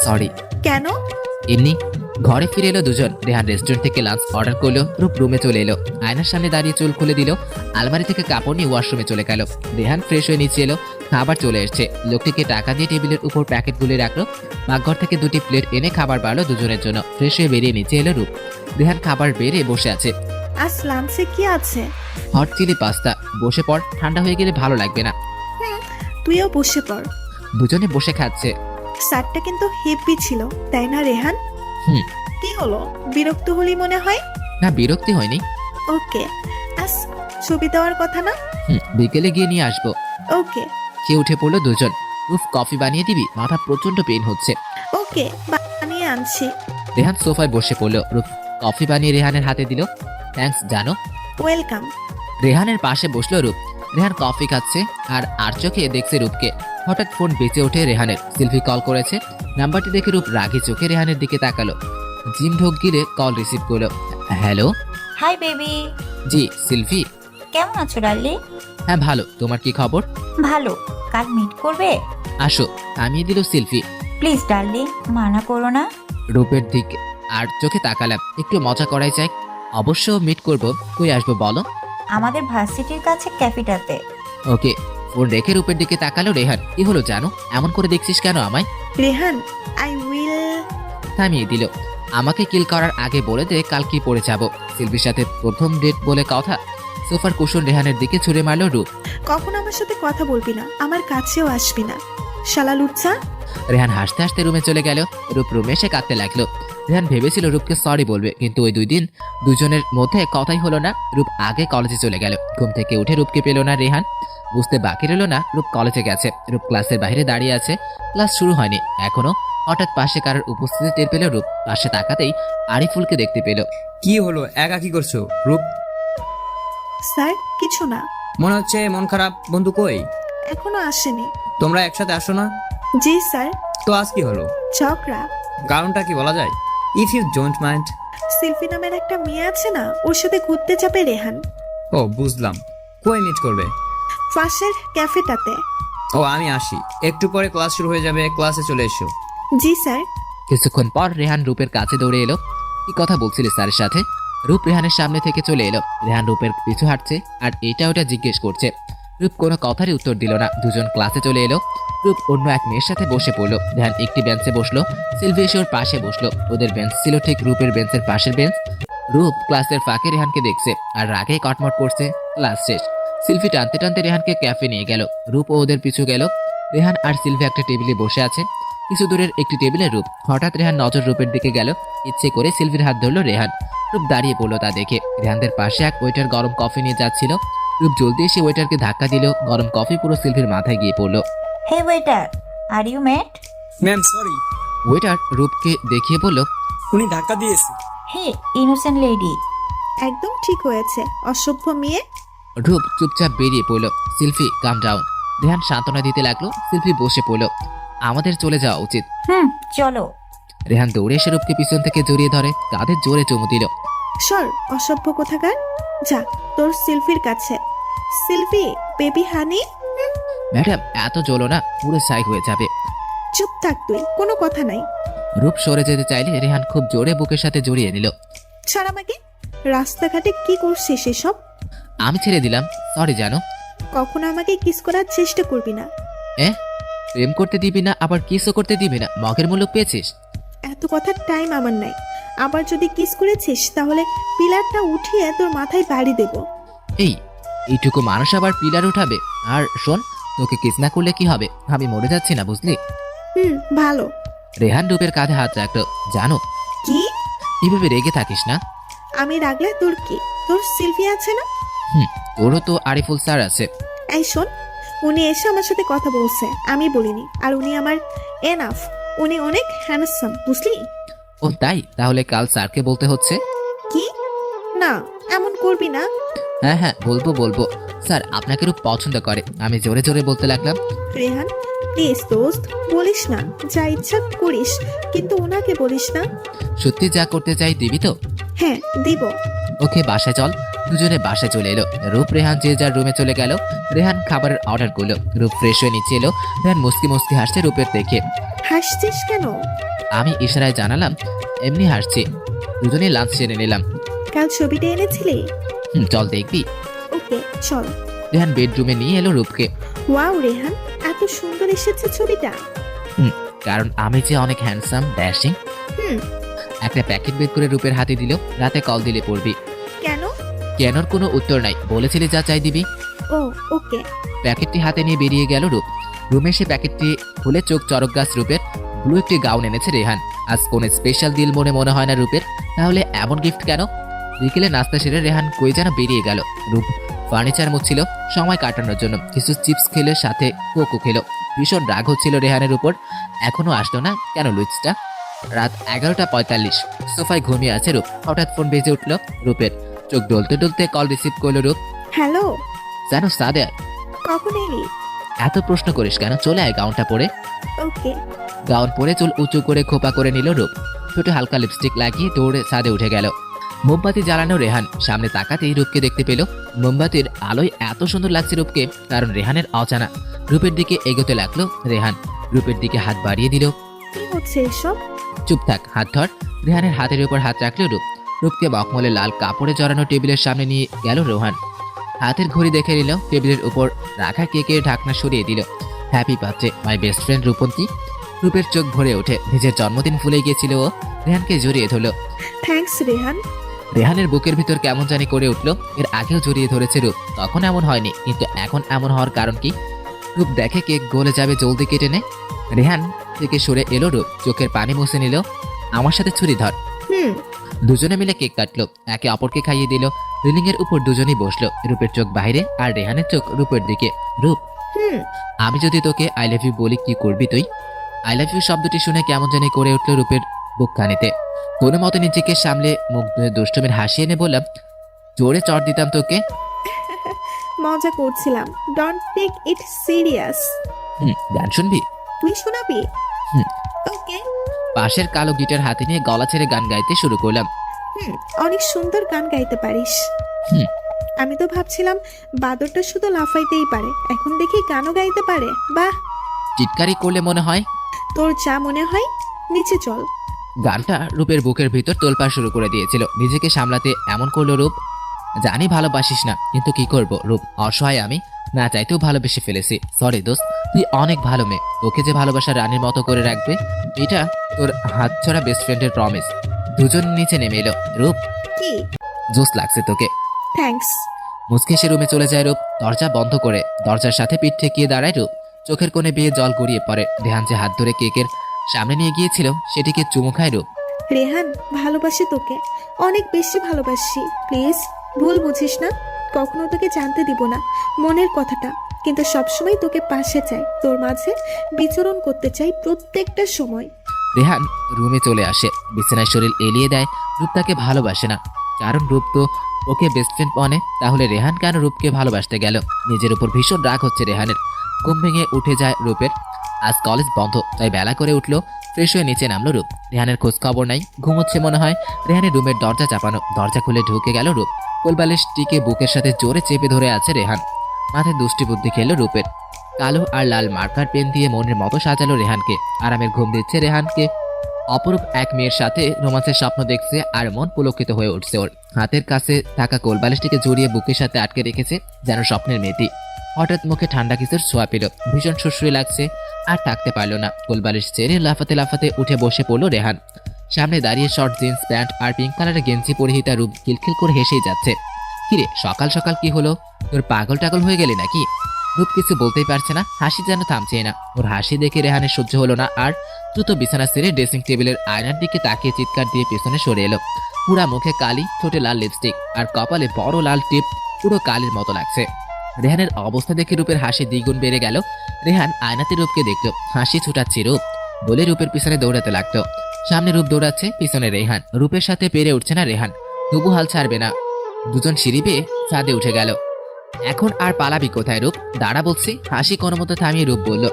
সরি। কেন? এমনি। ঘরে ফিরে এলো দুজন। রেহান রেস্টুরেন্ট থেকে লাঞ্চ অর্ডার করলো। রূপ রুমে চলে এলো। আয়নার সামনে দাঁড়িয়ে চুল খুলে দিল। আলমারি থেকে কাপড় নিয়ে ওয়াশরুমে চলে গেল। রেহান ফ্রেশ হয়ে নিচে এলো। খাবার চলে এসছে। লোকটিকে টাকা দিয়ে টেবিলের উপর প্যাকেট গুলে রাখলো। পাকঘর থেকে দুটি প্লেট এনে খাবার বাড়লো দুজনের জন্য। ফ্রেশ হয়ে বেরিয়ে নিচে এলো রূপ। রেহান খাবার বেড়ে বসে আছে। আজ লাঞ্চে কি আছে? Hot chili pasta. বসে পড়, ঠান্ডা হয়ে গেলে ভালো লাগবে না। তুইও বসে পড়। দুজনে বসে খাচ্ছে। স্যারটা কিন্তু হেভি ছিল, তাই না রেহান? হুম। কি হলো, বিরক্ত হলি মনে হয়? না, বিরক্তি হয়নি। ওকে, আজ ছবি দেওয়ার কথা না? বিকেলে গিয়ে নিয়ে আসবো। ওকে। খেয়ে উঠে পড়লো দুজন। রূপ কফি বানিয়ে দিবি? মাথা প্রচন্ড পেন হচ্ছে। ওকে, বানিয়ে আনছি। রেহান সোফায় বসে পড়লো। রূপ কফি বানিয়ে রেহানের হাতে দিল। থ্যাঙ্কস জানো। ওয়েলকাম। রেহানের পাশে বসলো রূপ। রেহান কফি খাচ্ছে আর চোখে দেখছে রূপকে। হঠাৎ ফোন বেঁচে ওঠে রেহানের। সিলভি কল করেছে। নাম্বারটি দেখে রূপ রাগী চোখে রেহানের দিকে তাকালো। জিম ঢোক গিলে কল রিসিভ করলো। হ্যালো। Hi baby. জি সিলভি। কেমন আছো ডার্লি? হ্যাঁ ভালো, তোমার কি খবর? ভালো। কাল মিট করবে? আসো। থামিয়ে দিল সিলভি। প্লিজ ডার্লি, মানা করো না। রূপের দিকে আর চোখে তাকালাম। একটু মজা করাই যায়। অবশ্য মিট করব। কই আসবো বলো? আমাদের ভার্সিটির কাছে ক্যাফেটাতে। ওকে। ফোন রেখে রূপের দিকে তাকালো রেহান। কি হলো জানো? এমন করে দেখছিস কেন আমায়? Rehan, I will. থামিয়ে দিল। আমাকে কিল করার আগে বলে দে কাল কি পড়ে যাব। সিলভির সাথে প্রথম ডেট বলে কথা। সোফার কুশন রেহানের দিকে ছুঁড়ে মারলো রূপ। কখন আমার সাথে কথা বলবি না, আমার কাছেও আসবি না, শালা লুচ্চা। রেহান হাসতে হাসতে রুমে চলে গেল। রূপ রুমে এসে কাঁদতে লাগলো। রেহান ভেবেছিল রূপকে সরি বলবে, কিন্তু ওই 2 দিন দুজনের মধ্যে কথাই হলো না। রূপ আগে কলেজে চলে গেল। ঘুম থেকে উঠে রূপকে পেল না রেহান। বুঝতে বাকি রইল না রূপ কলেজে গেছে। রূপ ক্লাসের বাইরে দাঁড়িয়ে আছে। ক্লাস শুরু হয়নি এখনো। হঠাৎ পাশে কারোর উপস্থিতি টের পেল রূপ। পাশে তাকাতেই আরিফুলকে দেখতে পেল। কি হলো, একা কি করছো রূপ? স্যার, কিছু না। মনে হচ্ছে মন খারাপ। বন্ধু কই? এখনো আসেনি। তোমরা একসাথে আসো না? জি স্যার। তো আজ কি হলো? ঝগড়া। কারণটা কি বলা যায়? If you don't mind. Sylvie নামের একটা মেয়ে আছে না, ওর সাথে ঘুরতে যাবে রেহান। ও বুঝলাম। কই মিট করবে? পাশের ক্যাফেটাতে। ও আমি আসি, একটু পরে ক্লাস শুরু হয়ে যাবে, ক্লাসে চলে এসো। জি স্যার। কিছুক্ষণ পর রেহান রূপের কাছে দৌড়ে এলো। কি কথা বলছিলি স্যারের সাথে? রূপ রেহানের সামনে থেকে চলে এলো। রেহান রূপের পিছু হাঁটছে আর এটা ওটা জিজ্ঞেস করছে। রূপ কোনো কথারই উত্তর দিল না। দুজন ক্লাসে চলে এলো। রূপ অন্য এক মেয়ের সাথে বসে পড়লো। রেহান একটি বেঞ্চে বসলো। সিলভি এসে ওর পাশে বসলো। ওদের বেঞ্চ ছিল ঠিক রূপের বেঞ্চের পাশের বেঞ্চ। রূপ ক্লাসের ফাঁকে রেহানকে দেখছে আর রাগে কটমট করছে। ক্লাস শেষ। সিলভি টানতে টানতে রেহানকে ক্যাফে নিয়ে গেল। রূপ ও ওদের পিছু গেল। রেহান আর সিলভি একটা টেবিলে বসে আছে। কিছু দূরের একটি টেবিলে রূপ। হঠাৎ রেহান নজর রূপের দিকে গেল। ইচ্ছে করে সিলভির হাত ধরলো রেহান। রূপ দাঁড়িয়ে পড়লো তা দেখে। রেহানদের পাশে এক ওয়েটার গরম কফি নিয়ে যাচ্ছিল। রূপ জলদি এসে ওয়েটারকে ধাক্কা দিল। গরম কফি পুরো সিলভির মাথায় গিয়ে পড়লো। Hey waiter, are you mad? Ma'am sorry, waiter রূপকে দেখিয়ে বলল, উনি ধাক্কা দিয়েছে। Hey innocent lady. একদম ঠিক হয়েছে, অসভ্য মেয়ে। রূপ চুপচাপ বেরিয়ে পড়লো। সিলভি কাম ডাউন। রেহান সান্ত্বনা দিতে লাগলো। সিলভি বসে পড়লো। আমাদের চলে যাওয়া উচিত। চলো। রেহান দৌড়ে এসে রূপকে পিছন থেকে জড়িয়ে ধরে। কাঁধে জোরে চুমু দিল। সর, অসভ্য কোথাকার। যা তোর সিলভির কাছে। সিলভি, বেবি হানি। ম্যাডাম এত জ্বলো না, পুরো সাইক হয়ে যাবে। চুপ থাক তুই, কোনো কথা নাই। রূপ সরে যেতে চাইলে রেহান খুব জোরে বুকের সাথে জড়িয়ে নিল। ছাড় আমাকে। রাস্তাঘাটে কি করছিস এসব? আমি ছেড়ে দিলাম, সরি জানো। কখনো আমাকে কিস করার চেষ্টা করবি না। প্রেম করতে দিবি না, আবার কিসও করতে দিবি না। মগের মূল্য পেয়েছিস। এত কথার টাইম আমার নাই। আবার যদি কিস করেছিস তাহলে পিলারটা উঠিয়ে তোর মাথায় বাড়ি দেব। এইটুকু মানুষ আবার পিলার উঠাবে? আর শোন, তোকে কিস না করলে কি হবে? আমি মরে যাচ্ছি না, বুঝলি? ভালো। রেহান রূপের কাঁধে হাত রাখলো। জানো, কি? এভাবে রেগে থাকিস না। আমি রাগলে তোর কি? তোর সিলভি আছে না? তোরও তো আরিফুল স্যার আছে। এই শোন, উনি এসে আমার সাথে কথা বলছে, আমি বলিনি। আর উনি আমার এনাফ। উনি অনেক হ্যান্ডসাম, বুঝলি? ও তাই? তাহলে কাল স্যারকে বলতে হচ্ছে। কি? না, এমন করবি না। হ্যাঁ বলবো। স্যার আপনাকে খুব পছন্দ করে। আমি জোরে জোরে বলতে লাগলাম। রেহান প্লিজ দোস্ত, বলিস না। যা ইচ্ছা করিস, কিন্তু ওনাকে বলিস না। সত্যি যা করতে চাই দিবি তো? হ্যাঁ দিব। ওকে বাসায় চল। দুজনে বাসায় চলে এলো। রূপ রেহান যে যার রুমে চলে গেল। রেহান খাবারের অর্ডার করলো। রূপ ফ্রেশ হয়ে নিচে এলো। রেহান মুস্কি মুস্কি হাসছে রূপের দেখে। হাসছিস কেন? আমি ইশারায় জানালাম এমনি হাসছি। দুজনে লাঞ্চ সেরে নিলাম। কাল ছবিটা এনেছিলি? চল দেখবি। ওকে চল। রেহান বেডরুমে নিয়ে এলো রূপকে। ওয়াও রেহান, এত সুন্দর এসেছে ছবিটা। কারণ আমি যে অনেক হ্যান্ডসাম, ড্যাশিং। একটা প্যাকেট বের করে রূপের হাতে দিল। রাতে কল দিলে পড়বি। কেন? কেনর কোনো উত্তর নাই। বলেছিলি যা চাই দিবি। ও ওকে। প্যাকেটটি হাতে নিয়ে বেরিয়ে গেল রূপ। রুমে এসে প্যাকেটটি খুলে চোখ চরক গাছ রূপের। ব্লু একটি গাউন এনেছে রেহান। আজ কোন স্পেশাল দিল মনে হয় না রূপের। তাহলে এমন গিফট কেন? বিকেলে নাস্তা সেরে রেহান কই যেন বেরিয়ে গেল। রূপ ফার্নিচার মুছছিল সময় কাটানোর জন্য। কিছু চিপস খেলে সাথে কোকো খেলো। ভীষণ রাগ হচ্ছিল রেহানের উপর। এখনো আসলো না কেন লুইচটা? রাত 11:45। সোফায় ঘুমিয়ে আছে রূপ। হঠাৎ ফোন বেজে উঠল রূপের। চোখ ডলতে ডলতে কল রিসিভ করলো রূপ। হ্যালো। জানো সাদেয়া, কখন এলি? এত প্রশ্ন করিস কেন? চলে আয় গাউনটা পরে। ওকে। গাউন পরে চুল উঁচু করে খোপা করে নিল রূপ। ঠোঁটে হালকা লিপস্টিক লাগিয়ে দৌড়ে ছাদে উঠে গেল। মোমবাতি জ্বালানো রেহান সামনে তাকাতেই রূপকে দেখতে পেল। মোমবাতির আলোয় এত সুন্দর লাগছে রূপকে, কারণ রেহানের অজানা। রূপের দিকে এগোতে লাগলো রেহান। রূপের দিকে হাত বাড়িয়ে দিল। কি হচ্ছে এসব? চুপ থাক, হাত ধর। রেহানের হাতের উপর হাত রাখলো রূপ। রূপকে মখমলে লাল কাপড়ে জড়ানো টেবিলের সামনে নিয়ে গেল রোহান। হাতের ঘড়ি দেখে নিল। টেবিলের উপর রাখা কেকের ঢাকনা সরিয়ে দিল। Happy birthday my best friend Rupanti. রূপের চোখ ভরে ওঠে। নিজের জন্মদিন ভুলে গিয়েছিল ও। রেহানকে জড়িয়ে ধরল। থ্যাঙ্কস রেহান। রেহানের বুকের ভিতর কেমন জানি করে উঠল। এর আগেও জড়িয়ে ধরেছে রূপ, তখন এমন হয়নি। কিন্তু এখন এমন হওয়ার কারণ কি? রূপ দেখে কেক গলে যাবে, জলদি কেটে নে। রেহান থেকে সরে এলো রূপ। চোখের পানি মুছে নিল। আমার সাথে ছুরি ধর। দুজনে মিলে কেক কাটলো। একে অপরকে খাইয়ে দিল। রিলিং এর উপর দুজনেই বসলো। রূপের চোখ বাইরে আর রেহানের চোখ রূপের দিকে। রূপ, আমি যদি তোকে আই লাভ ইউ বলি কি করবি তুই? আই লাভ ইউ শব্দটি শুনে কেমন জানি করে উঠলো রূপের বুকখানিতে। কোনো মতো নিজেকে সামলে মুখ ধুয়ে দুষ্টুমির হাসি এনে বললাম, জোরে চড় দিতাম তোকে। মজা করছিলাম, ডোন্ট টেক ইট সিরিয়াস। গান শুনবি? তুই শোনাবি? হুম। ওকে। পাশের কালো গিটার হাতে নিয়ে গলা ছেড়ে গান গাইতে শুরু করলাম। অনেক সুন্দর গান গাইতে পারিস। আমি তো ভাবছিলাম বাদরটা শুধু লাফাইতেই পারে, এখন দেখি গানও গাইতে পারে। বাহ। চিৎকারি করলে মনে হয়। তোর যা মনে হয়। নিচে চল। গানটা রূপের বুকের ভিতর তোলপাড় শুরু করে দিয়েছিল। নিজেকে সামলাতে এমন করলো রূপ। জানি ভালোবাসিস না, কিন্তু কি করব রূপ, অসহায় আমি। না চাইতেও ভালোবেসে ফেলেছি। সরি দোস্ত, তুই অনেক ভালো মেয়ে। তোকে যে ভালোবাসা রানীর মতো করে রাখবে এটা তোর হাতছাড়া বেস্ট ফ্রেন্ডের প্রমিস। দুজন নিচে নেমে এলো। রূপ, কি? জোস লাগছে তোকে। থ্যাঙ্কস। মুচকে সে রুমে চলে যায় রূপ, দরজা বন্ধ করে। দরজার সাথে পিঠ ঠেকিয়ে দাঁড়ায় রূপ। চোখের কোণে বেয়ে জল গড়িয়ে পড়ে। রেহান যে হাত ধরে কেকের সামনে নিয়ে গিয়েছিল সেটিকে চুমু খায় রূপ। রেহান, ভালোবাসি তোকে, অনেক বেশি ভালোবাসি। প্লিজ ভুল বুঝিস না। কখনো তোকে জানতে দিব না মনের কথাটা, কিন্তু সবসময় তোকে পাশে চাই, তোর মাঝে বিচরণ করতে চাই প্রত্যেকটা সময়। রেহান রুমে চলে আসে, বিছানায় শরীর এলিয়ে দেয়। রূপ তাকে ভালোবাসে না, কারণ রূপ তো ওকে বেস্ট ফ্রেন্ড মানে। তাহলে রেহান কেন রূপকে ভালোবাসতে গেল? নিজের উপর ভীষণ রাগ হচ্ছে রেহানের। ঘুম ভেঙে উঠে যায় রূপের। আজ কলেজ বন্ধ, তাই বেলা করে উঠলো। ফ্রেশ হয়ে নিচে নামলো রূপ। রেহানের খোঁজ খবর নাই, ঘুমোচ্ছে মনে হয়। রেহানের রুমের দরজা চাপানো, দরজা খুলে ঢুকে গেল রূপ। কোলবালিশটিকে বুকের সাথে জোরে চেপে ধরে আছে রেহান। মাথায় দুষ্টি বুদ্ধি খেললো রূপের। কালো আর লাল মার্কার পেন দিয়ে মনের মতো সাজালো রেহানকে। আরামের ঘুম দিচ্ছে রেহানকে। অপরূপ এক মেয়ের সাথে রোমান্সের স্বপ্ন দেখছে আর মন পুলকিত হয়ে উঠছে ওর। হাতের কাছে থাকা কোলবালিশটিকে জড়িয়ে বুকের সাথে আটকে রেখেছে যেন স্বপ্নের মেয়েটি। হঠাৎ মুখে ঠান্ডা কিছুর ছোঁয়া পেল, ভীষণ সুশ্রী লাগছে। আর থাকতে পারলো না, কোলবালিশ ছেড়ে লাফাতে লাফাতে উঠে বসে পড়লো রেহান। সামনে দাঁড়িয়ে শর্ট জিন্স প্যান্ট আর পিঙ্ক কালারের গেঞ্জি পরিহিতা রূপ খিলখিল করে হেসেই যাচ্ছে। কিরে, সকাল সকাল কি হলো? তোর পাগল টাগল হয়ে গেলি নাকি? রূপ কিছু বলতেই পারছে না, হাসি যেন থামছে না। ওর হাসি দেখে রেহানের সহ্য হলো না, আর দ্রুত বিছানা ছেড়ে ড্রেসিং টেবিলের আয়নার দিকে তাকিয়ে চিৎকার দিয়ে পেছনে সরে এলো। পুরা মুখে কালি, ঠোঁটে লাল লিপস্টিক আর কপালে বড় লাল টিপ, পুরো কালির মতো লাগছে। রেহানের অবস্থা দেখে রূপের হাসি দ্বিগুণ বেড়ে গেল। রেহান আয়নাতে রূপকে দেখলো, হাসি ছুটাচ্ছে রূপ। বলে রূপের পিছনে দৌড়াতে লাগতো। সামনে রূপ দৌড়াচ্ছে, পিছনে রেহান। রূপের সাথে পেরে উঠছে না রেহান, তবু হাল ছাড়বে না। দুজন সিঁড়ি পেয়ে ছাদে উঠে গেল। এখন আর পালাবি কোথায় রূপ? দাঁড়া বলছি। হাসি কোনো মতো থামিয়ে রূপ বলল,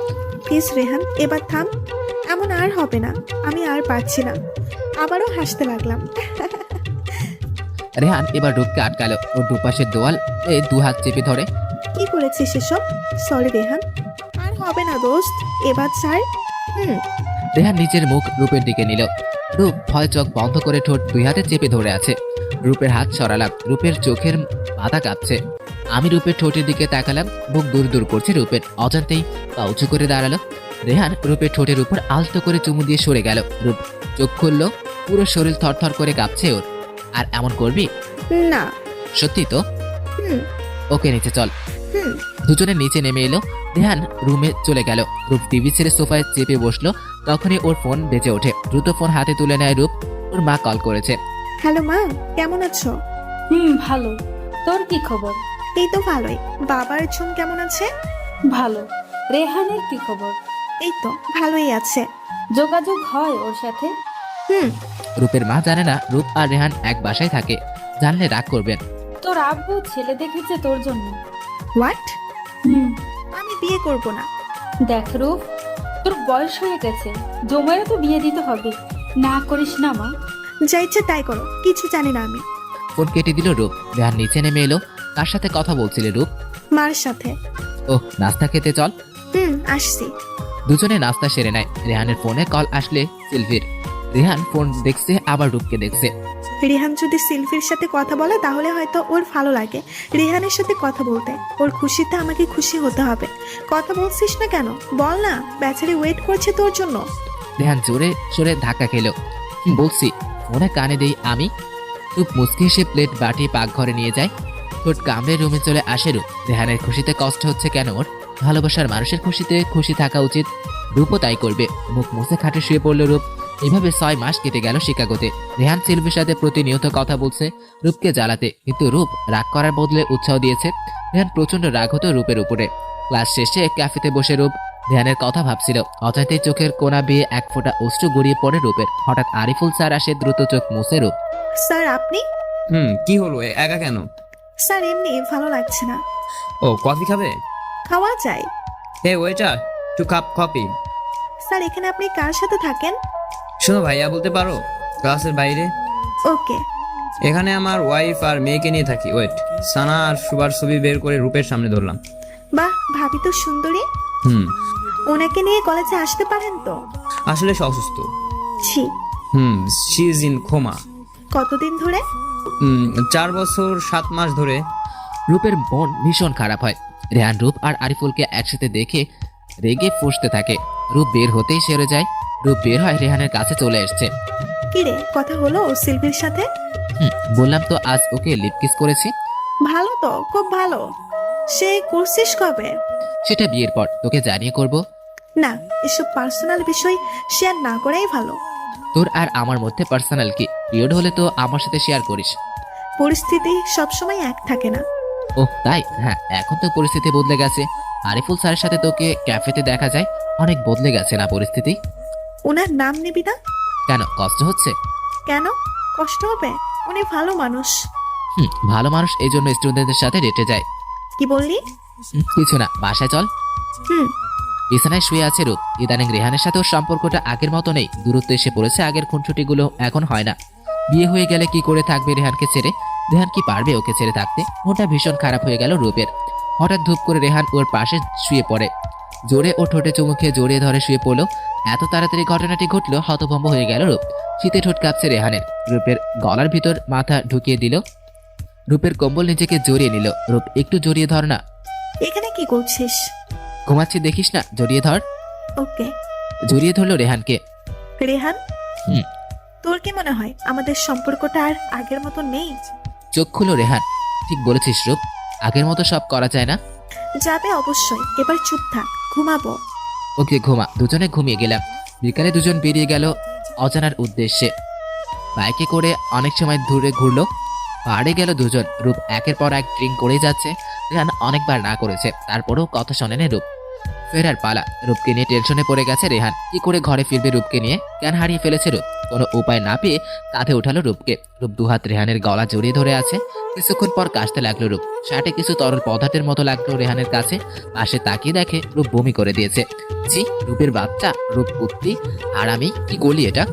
প্লিজ রেহান, এবার থাম, এমন আর হবে না, আমি আর পারছি না। আবারও হাসতে লাগলাম। রেহান এবার রূপকে আটকালো। ওর দুপাশের দোয়াল দু হাত চেপে ধরে। কি করেছিস এসব? সরি রেহান, আর হবে না দোস্ত, এবার ছাড়। রেহান নিজের মুখ রূপের দিকে নিল। রূপ ভয় চোখ বন্ধ করে ঠোঁট দুই হাতে চেপে ধরে আছে। রূপের হাত সরালাম, রূপের চোখের মাথা কাঁপছে। আমি রূপের ঠোঁটের দিকে তাকালাম, বুক দূর দূর করছে রূপের। অজান্তেই পা উঁচু করে দাঁড়ালো। রেহান রূপের ঠোঁটের উপর আলতো করে চুমু দিয়ে সরে গেল। রূপ চোখ খুললো, পুরো শরীর থরথর করে কাঁপছে ওর। আর এমন করবি না। সত্যি তো? হুম ওকে নিচে চল। হুম দুজনে নিচে নেমে এলো। রেহান রুমে চলে গেল। রূপ টিভি ছেড়ে সোফায় চেপে বসলো। তখনই ওর ফোন বেজে ওঠে। দ্রুত ফোন হাতে তুলে নেয় রূপ। ওর মা কল করেছে। হ্যালো মা, কেমন আছো? ভালো। তোর কি খবর? এই তো ভালোই। বাবার ঝুম কেমন আছে? ভালো। রেহানের কি খবর? এই তো ভালোই আছে। যোগাযোগ হয় ওর সাথে? হুম রূপের মা জানে না রূপ আর রেহান এক বাসায় থাকে। জানলে রাগ করবেন। তোর আব্বু ছেলে দেখেছে তোর জন্য। হোয়াট? আমি বিয়ে করব না। দেখ রূপ, তোর বয়স হয়ে গেছে, জমায়েরও তো বিয়ে দিতে হবে। না করিস না মা। যা ইচ্ছে তাই করো, কিছু জানি না আমি। ফোন কেটে দিল রূপ। রেহান নিচে নেমে এলো। কার সাথে কথা বলছিলে রূপ? মার সাথে। ওহ, নাস্তা খেতে চল। আসছি। দুজনে নাস্তা সেরে নেয়। রেহানের ফোনে কল আসলে সিলভির। রেহান ফোন দেখছে, আবার রূপকে দেখছে। রেহান যদি সিলভির সাথে কথা বলে তাহলে হয়তো ওর ভালো লাগে রেহানের সাথে কথা বলতে। ওর খুশিতে আমাকে খুশি হতে হবে। কথা বলছিস না কেন? বল না, বেচারি ওয়েট করছে তোর জন্য। রেহান জোরে সরে ধাক্কা খেলো। বলছি, ফোনে কানে দেই আমি। রূপ মুচকি এসে প্লেট বাটি পাকঘরে নিয়ে যায়। ঠোঁট কামড়ে রুমে চলে আসে রূপ। রেহানের খুশিতে কষ্ট হচ্ছে কেন ওর? ভালোবাসার মানুষের খুশিতে খুশি থাকা উচিত। রূপও তাই করবে। মুখ মুছে খাটে শুয়ে পড়ল রূপ। এইভাবে 6 মাস কেটে গেল শিকাগোতে। রেহান সিলভির সাথে প্রতিনিয়ত কথা বলছে রূপকে জ্বালাতে, কিন্তু রূপ রাগ করার বদলে উৎসাহ দিয়েছে। রেহান প্রচন্ড রাগ হতো রূপের উপরে। ক্লাস শেষে ক্যাফেতে বসে রূপ রেহানের কথা ভাবছিল। অজান্তেই চোখের কোনা বেয়ে এক ফোঁটা অশ্রু গড়িয়ে পড়ে রূপের। হঠাৎ আরিফুল স্যার আসে, দ্রুত চোখ মুছে রূপ। স্যার আপনি? কি হলো, একা কেন? স্যার এমনি ভালো লাগছে না। ও, কফি খাবে? খাওয়া যায়। Hey waiter, two cup coffee. Sir এখানে আপনি কার সাথে থাকেন? শোনো ভাইয়া বলতে পারো, ক্লাসের বাইরে। ওকে। এখানে আমার ওয়াইফ আর মেয়েকে নিয়ে থাকি। ওয়েট। সানা আর সুবার ছবি বের করে রূপের সামনে ধরলাম। বাহ, ভাবি তো সুন্দরী। ওনাকে নিয়ে কলেজে আসতে পারেন তো? আসলে সে অসুস্থ। ছি। She is in coma. কতদিন ধরে? 4 বছর 7 মাস ধরে। রূপের মন ভীষণ খারাপ হয়। রেহান, রূপ আর আরিফুলকে একসাথে দেখে রেগে ফুঁসতে থাকে। রূপ বের হতেই সেরে যায়। রূপ বের হয়, রেহানের কাছে চলে এসছে। কি রে, কথা হলো সিলভির সাথে? বললাম তো আজ ওকে লিপ কিস করেছি। ভালো তো, খুব ভালো। সে করছিস কবে? সেটা বিয়ের পর তোকে জানিয়ে করব। না, এসব পার্সোনাল বিষয় শেয়ার না করাই ভালো। তোর আর আমার মধ্যে পার্সোনাল কি? পিরিয়ড হলে তো আমার সাথে শেয়ার করিস। পরিস্থিতি সবসময় এক থাকে না। ওহ তাই? হ্যাঁ, এখন তো পরিস্থিতি বদলে গেছে। আরিফুল স্যারের সাথে তোকে ক্যাফেতে দেখা যায়, অনেক বদলে গেছে না পরিস্থিতি? ওনার নাম নিবি না? কেন, কষ্ট হচ্ছে? কেন কষ্ট হবে? উনি ভালো মানুষ। ভালো মানুষ, এই জন্য স্টুডেন্টদের সাথে রেটে যায়। কি বললি? কিছু না, বাসায় চল। হুম। বিছানায় শুয়ে আছে রূপ। ইদানিং রেহানের সাথে ওর সম্পর্কটা আগের মতো নেই, দূরত্ব এসে পড়েছে। আগের খুনসুটিগুলো এখন হয় না। বিয়ে হয়ে গেলে কি করে থাকবে রেহানকে ছেড়ে? রেহান কি পারবে ওকে ছেড়ে থাকতে? মনটা ভীষণ খারাপ হয়ে গেল রূপের। হঠাৎ ধূপ করে রেহান ওর পাশে শুয়ে পড়ে। জোরে ও ঠোঁটে চুমু খেয়ে জড়িয়ে ধরে শুয়ে পড়লো। এত তাড়াতাড়ি ঘটনাটি ঘটলো, হতভম্ব হয়ে গেল রূপ। শীতে ঠোঁট কাঁপছে রেহানের। রূপের গলার ভিতর মাথা ঢুকিয়ে দিল। রূপের কম্বল নিজেকে জড়িয়ে নিল। রূপ, একটু জড়িয়ে ধর না। এখানে কি করছিস? ঘুমাচ্ছি দেখিস না, জড়িয়ে ধর। ওকে। জড়িয়ে ধরলো রেহানকে। রেহান, হুম। তোর কি মনে হয় আমাদের সম্পর্কটা আর আগের মতো নেই? চোখ খুলো রেহান। ঠিক বলেছিস রূপ, আগের মতো সব করা যায় না। যাবে অবশ্যই, এবার চুপ থাক, ঘুমাবো। ওকে ঘুমা। দুজনে ঘুমিয়ে গেলাম। বিকালে দুজন বেরিয়ে গেল অজানার উদ্দেশ্যে। বাইকে করে অনেক সময় দূরে ঘুরলো। পাহাড়ে গেল দুজন। রূপ একের পর এক ড্রিঙ্ক করেই যাচ্ছে। রেহান অনেকবার না করেছে, তারপরেও কথা শোনেনি রূপ। ফেরার পালা। রূপকে নিয়ে টেনশনে পড়ে গেছে রেহান। কি করে ঘরে ফিরবে রূপকে নিয়ে? জ্ঞান হারিয়ে ফেলেছে রূপ। কোনো উপায় না পেয়ে কাঁধে উঠালো রূপকে। রূপ দুহাত রেহানের গলা জড়িয়ে ধরে আছে। কিছুক্ষণ পর কাশতে লাগলো রূপ। শার্টে কিছু তরল পদার্থের মতো লাগলো রেহানের কাছে। পাশে তাকিয়ে দেখে রূপ বমি করে দিয়েছে। জি, রূপের বাচ্চা, রূপ কুত্তি। আর আমি কি করলি এটা?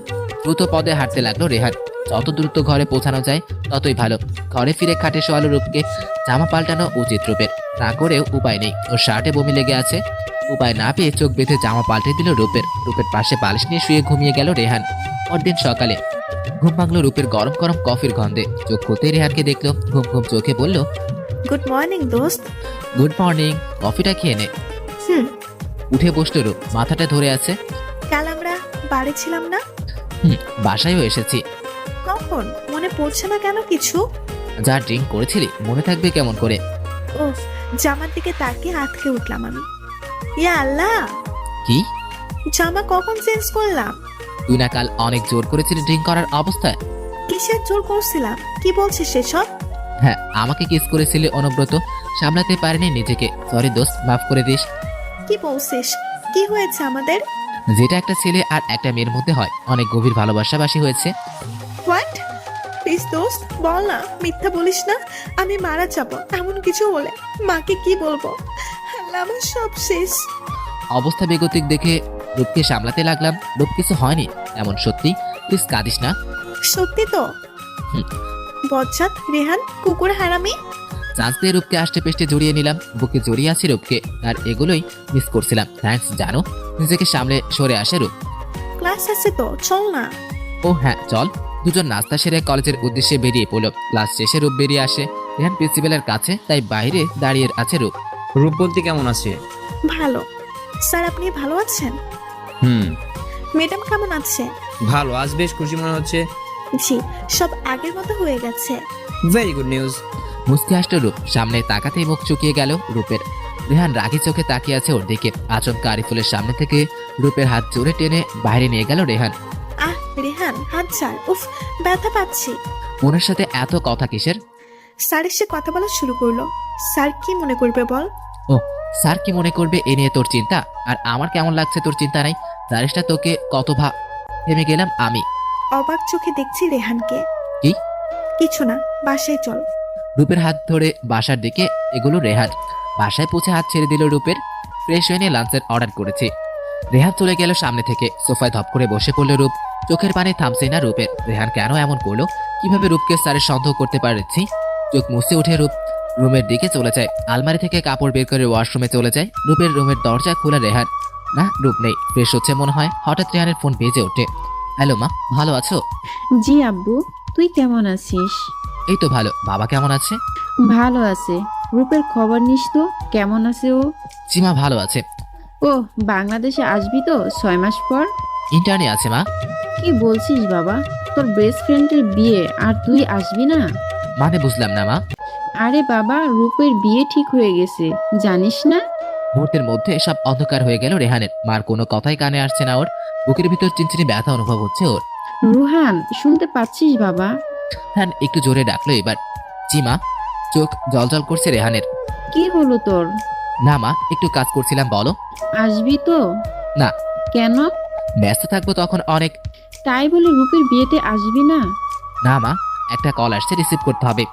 দ্রুত পদে হাঁটতে লাগলো রেহান। যত দ্রুত ঘরে পৌঁছানো যায় ততই ভালো। ঘরে ফিরে খাটে শোয়ালো রূপকে। জামা পাল্টানো উচিত রূপের, না করেও উপায় নেই। ওর শার্টে বমি লেগে আছে। উপায় না পেয়ে চোখ বেঁধে জামা পাল্টে দিল রূপের। রূপের পাশে বালিশ নিয়ে শুয়ে ঘুমিয়ে গেল রেহান। পরদিন সকালে ঘুম ভাঙলো রূপের গরম গরম কফির গন্ধে। চোখ খুলতেই রেহানকে দেখলো। ঘুম ঘুম চোখে বলল, গুড মর্নিং দোস্ত। গুড মর্নিং, কফিটা খেয়ে নে। হুম। উঠে বসলো রূপ, মাথাটা ধরে আছে। কাল আমরা বাড়ি ছিলাম না? বাসায়ও এসেছি। কখন? মনে পড়ছে না কেন কিছু? যা ড্রিঙ্ক করেছিলি মনে থাকবে কেমন করে? ও, জামার দিকে তাকিয়ে আটকে উঠলাম আমি। ইয়া আল্লাহ, কি? জামা কখন চেঞ্জ করলাম? তুই না কাল অনেক জোর করেছিলি ড্রিঙ্ক করার অবস্থায়? কিসের জোর করছিলাম? কি বলছিস সেসব? হ্যাঁ, আমাকে কিস করেছিলি অনুব্রত, সামলাতে পারিনি নিজেকে। সরি দোস্ত, মাফ করে দিস। কি বলছিস? কি হয়েছে আমাদের? যেটা একটা ছেলে আর একটা মেয়ের মধ্যে হয়, অনেক গভীর ভালোবাসাবাসি হয়েছে। হোয়াট? প্লিজ দোস্ত বল না, মিথ্যা বলিস না। আমি মারা যাব এমন কিছু হলে। মাকে কি বলবো? আল্লাহ, আমার সব শেষ। অবস্থা বেগতিক দেখে রূপকে সামলাতে লাগলাম। রূপ, কিছু হয়নি এমন, সত্যি। প্লিজ কাঁদিস না। সত্যি তো? হুম। বজ্জাত রেহান, কুকুর হারামি। চান্স দিয়ে রূপকে আষ্টে পেষ্টে জড়িয়ে নিলাম। বুকে জড়িয়ে আছি রূপকে, আর এগুলোই মিস করছিলাম। থ্যাঙ্কস জানো। নিজেকে সামলে সরে আসে রূপ। ক্লাস আছে তো, চল না। ও হ্যাঁ চল। দুজন নাস্তা সেরে কলেজের উদ্দেশ্যে বেরিয়ে পড়ল। ক্লাস শেষে রূপ বেরিয়ে আসে। রেহান প্রিন্সিপালের কাছে, তাই বাইরে দাঁড়িয়ে আছে রূপ। রূপবতী কেমন আছে? ভালো স্যার, আপনি ভালো আছেন? হুম, ম্যাডাম কেমন আছে? ভালো। আজ বেশ খুশি মনে হচ্ছে। জি, সব আগের মতো হয়ে গেছে। Very good news. মুস্কি আসলো রূপ। সামনে তাকাতেই মুখ চুকিয়ে গেল রূপের। রেহান রাগি চোখে তাকিয়ে আছে ওর দিকে। আচমকা আরিফুলের সামনে থেকে রূপের হাত জোরে টেনে বাইরে নিয়ে গেল রেহান। আহ রেহান, হাত ছাড়। উফ, ব্যথা পাচ্ছি। ওনার সাথে এত কথা কিসের? স্যার এসে কথা বলা শুরু করলো। স্যার কি মনে করবে বল? ও, স্যার কি মনে করবে এ নিয়ে তোর চিন্তা? আর আমার কেমন লাগছে তোর চিন্তা নাই? জানিস না তোকে কত থেমে গেলাম আমি। অবাক চোখে দেখছি রেহানকে। কি? কিছু না, বাসায় চল। রূপের হাত ধরে বাসার দিকে এগুলো রেহান। বাসায় পৌঁছে হাত ছেড়ে দিল রূপের। ফ্রেশ হয়ে নিয়ে লাঞ্চের অর্ডার করেছি। রেহান চলে গেল সামনে থেকে। সোফায় ধপ করে বসে পড়ল রূপ। চোখের পানি থামছে না রূপের। রেহান কেন এমন করলো? কিভাবে রূপকে স্যারের সন্দেহ করতে পারছি? চোখ মুছে উঠে রূপ রুমের দিকে চলে যায়। আলমারি থেকে কাপড় বের করে ওয়াশরুমে চলে যায়। রূপের রুমের দরজা খোলা। রেহান না, রূপ নেই। ফ্রেশ হচ্ছে মনে হয়। হঠাৎ রেহানের ফোন বেজে ওঠে। হ্যালো মা, ভালো আছো? জি আব্বু, তুই কেমন আছিস? এই তো ভালো। বাবা কেমন আছে? ভালো আছে। রূপের খবর নিস তো, কেমন আছে ও? চিমা ভালো আছে। ও, বাংলাদেশে আসবি তো 6 মাস পর? ইন্টার্নে আছে মা। কি বলছিস বাবা, তোর বেস্ট ফ্রেন্ডের বিয়ে আর তুই আসবি না? মানে বুঝলাম না মা। আরে বাবা, রূপের বিয়ে ঠিক হয়ে গেছে, জানিস না? মুহূর্তের মধ্যে সব অন্ধকার হয়ে গেল রেহানের। মার কোনো কথাই কানে আসছে না ওর। বুকের ভিতর চিনচিনি ব্যথা অনুভব হচ্ছে ওর। রুহান, শুনতে পাচ্ছিস বাবা? হ্যাঁ, একটু জোরে ডাকলো এবার। চিমা। চোখ জলজল করছে রেহানের। কি হলো তোর? না মা, একটু কাজ করছিলাম, বলো। আসবি তো? না। কেন? ব্যস্ত থাকবো তখন অনেক। তাই বলে রূপের বিয়েতে আসবি না? না মা, একটা কল আসছে, রিসিভ করতে হবে।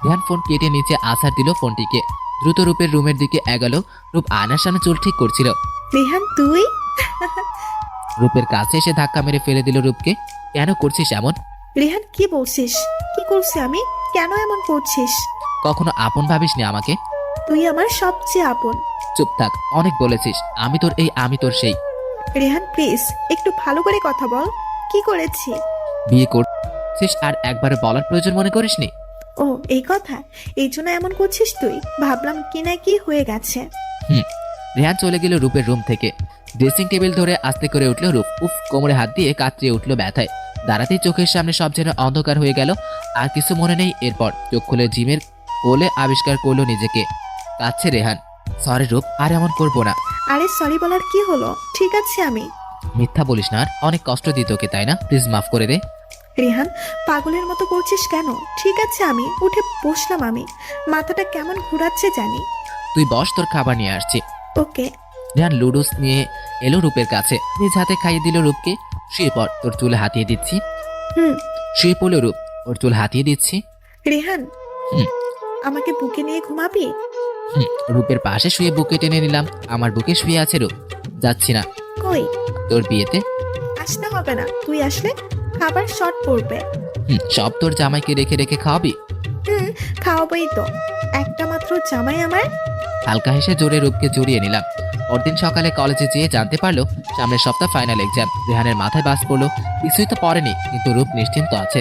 রেহান ফোন কেটে নিচে আছাড় দিল ফোনটিকে। দ্রুত রূপের রুমের দিকে এগোলো। রূপ আয়নার সামনে চুল ঠিক করছিল। রেহান তুই? রূপের কাছে এসে ধাক্কা মেরে ফেলে দিল রূপকে। কেন করছিস এমন? রেহান কি বলছিস? কি করছি আমি? কেন এমন করছিস? কখনো আপন ভাবিসনি আমাকে? তুই আমার সবচেয়ে আপন। চুপ থাক, অনেক বলেছিস। আমি তোর এই, আমি তোর সেই। রেহান প্লিজ একটু ভালো করে কথা বল। কি করেছি? বিয়ে করছিস আর একবার বলার প্রয়োজন মনে করিসনি? ও এই কথা, এই জন্য এমন করছিস তুই? ভাবলাম কি না কি হয়ে গেছে। রেহান চলে গেল রূপের রুম থেকে। ড্রেসিং টেবিল ধরে আস্তে করে উঠল রূপ। উফ, কোমরে হাত দিয়ে কাতরিয়ে উঠল ব্যথায়। দাঁড়াতেই চোখের সামনে সব যেন অন্ধকার হয়ে গেল। আর কিছু মনে নেই। এরপর চোখ খুলে জিমের কোলে আবিষ্কার করলো নিজেকে। কাঁদছে রেহান। সরি রূপ, আর এমন করবো না। আরে সরি বলার কি হলো? ঠিক আছে আমি। মিথ্যা বলিস না আর। অনেক কষ্ট দিই তোকে, তাই না? প্লিজ মাফ করে দে। রেহান পাগলের মতো করছিস কেন? ঠিক আছে আমি উঠে বসলাম। আমি মাথাটা কেমন ঘোরাচ্ছে জানি। তুই বস, তোর খাবার নিয়ে আসছি। ওকে। রেহান লুডুস নিয়ে এলো রূপের কাছে। নিজ হাতে খাইয়ে দিল রূপকে। শুয়ে পর, তোর চুলে হাতিয়ে দিচ্ছি। হুম। শুয়ে পড়লো রূপ। ওর চুল হাতিয়ে দিচ্ছি। রেহান হুম। আমাকে বুকে নিয়ে ঘুমাবি? রূপের পাশে শুয়ে বুকে টেনে নিলাম। আমার বুকে শুয়ে আছে রূপ। যাচ্ছি না। কই? তোর বিয়েতে। আসতে হবে না, তুই আসলে খাবার শর্ট পড়বে। সব তোর জামাইকে রেখে রেখে খাওয়াবি? খাওয়াবই তো, একটা মাত্র জামাই আমার। হালকা হেসে জোরে রূপকে জড়িয়ে নিলাম। পরদিন সকালে কলেজে যেয়ে জানতে পারলো সামনের সপ্তাহ ফাইনাল এক্সাম। রেহানের মাথায় বাস পড়লো। কিছুই তো পড়েনি, কিন্তু রূপ নিশ্চিন্ত আছে।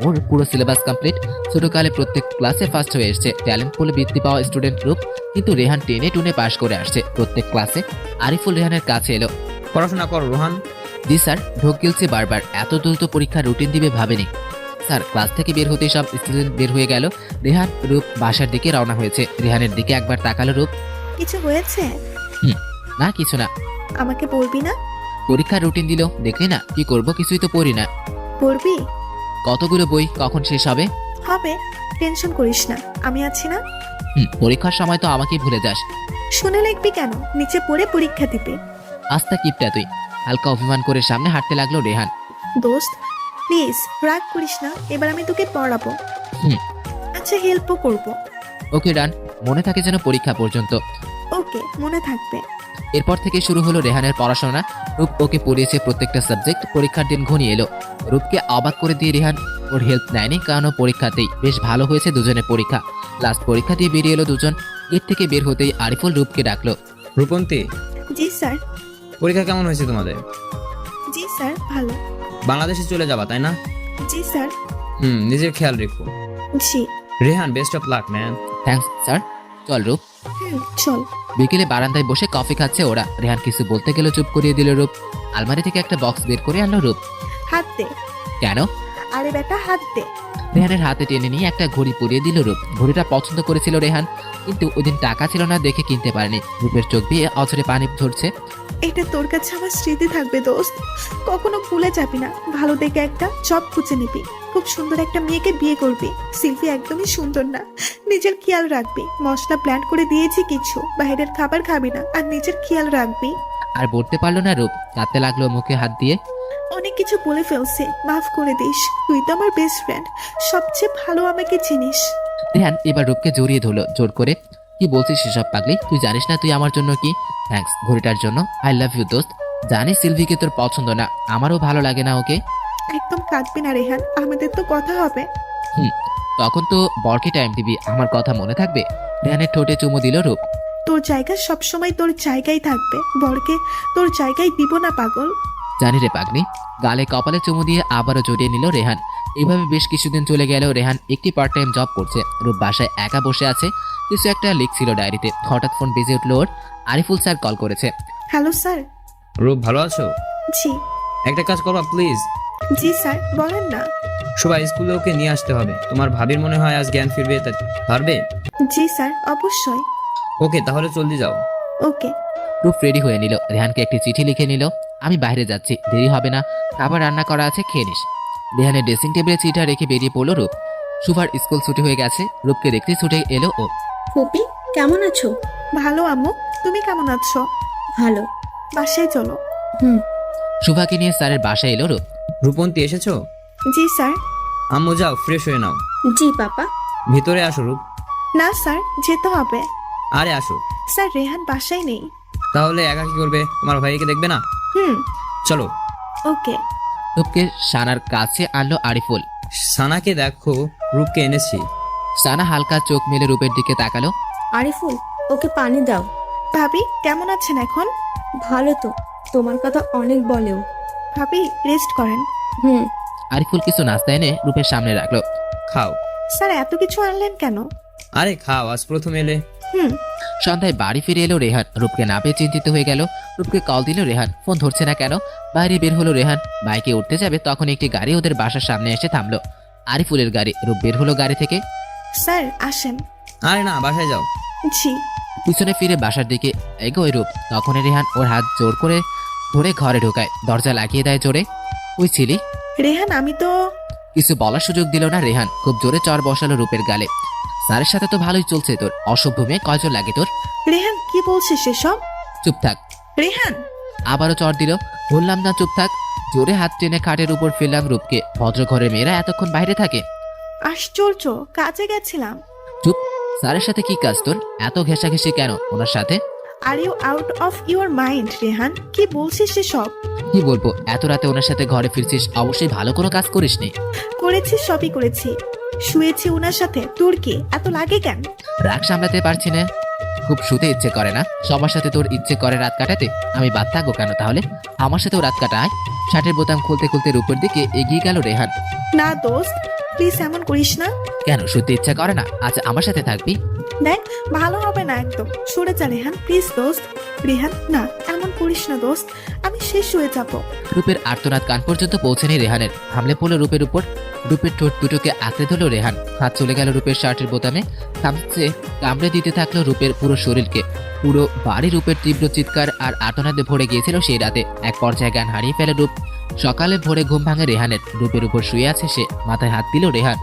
ওর পুরো সিলেবাস কমপ্লিট। ছোটকালে প্রত্যেক ক্লাসে ফার্স্ট হয়ে এসছে। ট্যালেন্ট পুলে বৃত্তি পাওয়া স্টুডেন্ট রূপ। কিন্তু রেহান টেনে টুনে পাশ করে আসছে প্রত্যেক ক্লাসে। আরিফুল রেহানের কাছে এলো। পড়াশোনা কর রোহান। জি স্যার। ঢোক গিলছে বারবার। এত দ্রুত পরীক্ষার রুটিন দিবে ভাবেনি স্যার। ক্লাস থেকে বের হতেই সব স্টুডেন্ট বের হয়ে গেল। রেহান রূপ বাসার দিকে রওনা হয়েছে। রেহানের দিকে একবার তাকালো রূপ। কিছু হয়েছে? না, কিছু না। আমাকে বলবি না? পরীক্ষার রুটিন দিল, দেখলি না? কি করব, কিছুই তো পড়ি না। পড়বি? কতগুলো বই, কখন শেষ হবে? হবে, টেনশন করিস না, আমি আছি না। পরীক্ষার সময় তো আমাকেই ভুলে যাস। শুনে লিখবি কেন? নিচে পড়ে পরীক্ষা দিবি। আস্তা কিপটা তুই। হালকা অভিমান করে সামনে হাঁটতে লাগলো রেহান। দোস্ত প্লিজ রাগ করিস না, এবার আমি তোকে পড়াবো। হুম। আচ্ছা হেল্পও করবো। ওকে ডান। মনে থাকে যেন পরীক্ষা পর্যন্ত। ওকে, মনে থাকবে। এরপর থেকে শুরু হলো রেহানের পড়াশোনা। রূপ ওকে পড়িয়েছে প্রত্যেকটা সাবজেক্ট। পরীক্ষার দিন ঘনিয়ে এলো। রূপকে অবাক করে দিয়ে রেহান ওর হেল্প নেয়নি, কারণ পরীক্ষাতেই বেশ ভালো হয়েছে দুজনের পরীক্ষা। লাস্ট পরীক্ষা দিয়ে বেরিয়ে এলো দুজন। এর থেকে বের হতেই আরিফুল রূপকে ডাকলো। রূপন্তী, জি স্যার। পরীক্ষা কেমন হয়েছে তোমাদের? জি স্যার, ভালো। বাংলাদেশে চলে যাবা তাই না? জি স্যার। নিজের খেয়াল রেখো। জি। Rehan, best of luck man. Thanks sir. চল রূপ। চল। বিকেলে বারান্দায় বসে কফি খাচ্ছে ওরা। রেহান কিছু বলতে গেল, চুপ করিয়ে দিল রূপ। আলমারি থেকে একটা বক্স বের করে আনলো রূপ। হাত দে। কেন? আরে বেটা হাত দে। রেহানের হাতে টেনে নিয়ে একটা ঘড়ি পরিয়ে দিল রূপ। ঘড়িটা পছন্দ করেছিল রেহান, কিন্তু ওই দিন টাকা ছিল না দেখে কিনতে পারেনি। রূপের চোখ দিয়ে অঝরে পানি ঝরছে। এটা তোর কাছে আমার স্মৃতি থাকবে দোস্ত, কখনো ভুলে যাবি না। ভালো দেখে একটা জব খুঁজে নিবি, খুব সুন্দর একটা মেয়েকে বিয়ে করবি। সিলভি একদমই সুন্দর না, নিজের খেয়াল রাখবি। মশলা প্ল্যান করে দিয়েছি কিছু, বাইরের খাবার খাবি না, আর নিজের খেয়াল রাখবি। আর বলতে পারলো না রূপ। কাঁদতে লাগলো মুখে হাত দিয়ে। অনেক কিছু বলে ফেলছে, মাফ করে দিস। তুই তো আমার বেস্ট ফ্রেন্ড, সবচেয়ে ভালো আমাকে চিনিস। রেহান এবার রূপকে জড়িয়ে ধরলো জোর করে। কি বলছিস সেসব পাগলি? তুই জানিস না তুই আমার জন্য কি? থ্যাঙ্কস ঘড়িটার জন্য। আই লাভ ইউ দোস্ত। জানিস সিলভিকে তোর পছন্দ না, আমারও ভালো লাগে না ওকে। একদম কাঁদবি না রেহান, আমাদের তো কথা হবে। তখন তো বরকে টাইম দিবি, আমার কথা মনে থাকবে। রেহানের ঠোঁটে চুমু দিল রূপ। তোর জায়গা সবসময় তোর জায়গায় থাকবে, বরকে তোর জায়গায় দিব না পাগল। জানি রে পাগলি। গালে কপালে চুমু দিয়ে আবারও জড়িয়ে নিল রেহান। এইভাবে বেশ কিছুদিন চলে গেলেও রেহান একটি পার্ট টাইম জব করছে। রূপ বাসায় একা বসে আছে, কিছু একটা লিখছিল ডায়েরিতে। হঠাৎ ফোন বেজে উঠল ওর। আরিফুল স্যার কল করেছে। Hello sir. রূপ ভালো আছো? জি। একটা কাজ করবা প্লিজ। জি স্যার, বলেন না। সবাই স্কুলে ওকে নিয়ে আসতে হবে। তোমার ভাবির মনে হয় আজ জ্ঞান ফিরবে, পারবে? জি স্যার, অবশ্যই। ওকে, তাহলে জলদি যাও। ওকে। রূপ রেডি হয়ে নিল, রেহানকে একটি চিঠি লিখে নিল। আমি বাইরে যাচ্ছি, দেরি হবে না, খাবার রান্না করা আছে, খেয়ে নিস। রেহানের ড্রেসিং টেবিলে চিঠিটা রেখে বেরিয়ে পড়লো রূপ। সুভার স্কুল ছুটি হয়ে গেছে, রূপকে দেখতে ছুটে এলো ও। ফুপি কেমন আছো? ভালো আম্মু, তুমি কেমন আছো? ভালো। বাসায় চলো। হুম। সুভাকে নিয়ে স্যারের বাসায় এলো রূপ। রূপন্তী এসেছো? জি স্যার। আম্মু যাও, ফ্রেশ হয়ে নাও। জি পাপা। ভিতরে আসো রূপ। না স্যার, যেতে হবে। আরে আসো। স্যার, রেহান বাসায় নেই। তাহলে একা কি করবে? তোমার ভাইকে দেখবে না? হুম। চলো। ওকে। রূপকে সানার কাছে আনলো আরিফুল। সানাকে দেখো, রূপকে এনেছি। সানা হালকা চোখ মেলে রূপের দিকে তাকালো। আরিফুল, ওকে পানি দাও। ভাবি কেমন আছেন এখন? ভালো তো, তোমার কথা অনেক বলেও। ভাবি রেস্ট করেন। হুম। আরিফুল কিছু নাস্তা এনে রূপের সামনে রাখলো। খাও। স্যার, এত কিছু আনলেন কেন? আরে খাও, আজ প্রথম এলে। হুম। সন্ধ্যায় বাড়ি ফিরে এলো রেহান। রূপকে না পেয়ে চিন্তিত হয়ে গেল। রূপকে কল দিল রেহান, ফোন ধরছে না কেন। বাইরে বের হলো রেহান, বাইকে উঠতে যাবে তখন একটি গাড়ি ওদের বাসার সামনে এসে থামলো। আরিফুলের গাড়ি। রূপ বের হলো গাড়ি থেকে। স্যার আসেন। আরে না, বাসায় যাও। জি। পিছনে ফিরে বাসার দিকে এগোয় রূপ। তখনই রেহান ওর হাত জোর করে ধরে ঘরে ঢোকায়, দরজা লাগিয়ে দেয় জোরে। ওই ছিলি। রেহান, আমি তো। কিছু বলার সুযোগ দিল না রেহান, খুব জোরে চর বসালো রূপের গালে। স্যারের সাথে তো ভালোই চলছে তোর, অসভ্য মেয়ে, কয়জন লাগে তোর? রেহান কি বলছিস সেসব? চুপ থাক। রেহান। আবারও চর দিল। বললাম না চুপ থাক। জোরে হাত টেনে খাটের উপর ফেললাম রূপকে। ভদ্র ঘরের মেয়েরা এতক্ষণ বাইরে থাকে? আশ্চর্য, কাজে গেছিলাম। চুপ। স্যারের সাথে কি কাজ তোর? এত ঘেঁষাঘেঁষি কেন ওনার সাথে? Are you out of your mind Rehan? কি বলছিস সেসব? কি বলবো, এত রাতে ওনার সাথে ঘরে ফিরছিস, অবশ্যই ভালো কোনো কাজ করিসনি। করেছি, সবই করেছি। শুয়েছি ওনার সাথে, তোর কি এত লাগে কেন? রাগ সামলাতে পারছি না, খুব শুতে ইচ্ছে করে না। সবার সাথে তোর ইচ্ছে করে রাত কাটাতে, আমি বাদ থাকবো কেন তাহলে? আমার সাথেও রাত কাটায়। শার্টের বোতাম খুলতে খুলতে রূপের দিকে এগিয়ে গেল রেহান। না দোস্ত, প্লিজ এমন করিস না। কেন, শুতে ইচ্ছা করে না? আচ্ছা আমার সাথে থাকবি? দেখ, ভালো হবে না একদম। সরে যা রেহান, প্লিজ দোস্ত। রেহান না, এমন করিস না দোস্ত, আমি শেষ হয়ে যাব। রূপের আর্তনাদ কান পর্যন্ত পৌঁছেনি রেহানের। হামলে পড়লো রূপের উপর। রূপের ঠোঁট দুটোকে আঁকড়ে ধরল রেহান। হাত চলে গেল রূপের শার্টের বোতামে, থামছে কামড়ে দিতে থাকলো রূপের পুরো শরীরকে। পুরো বাড়ি রূপের তীব্র চিৎকার আর আর্তনাদে ভরে গিয়েছিল সেই রাতে। এক পর্যায়ে জ্ঞান হারিয়ে ফেলে রূপ। সকালে ভোরে ঘুম ভাঙে রেহানের। রূপের উপর শুয়ে আছে সে, মাথায় হাত দিল রেহান।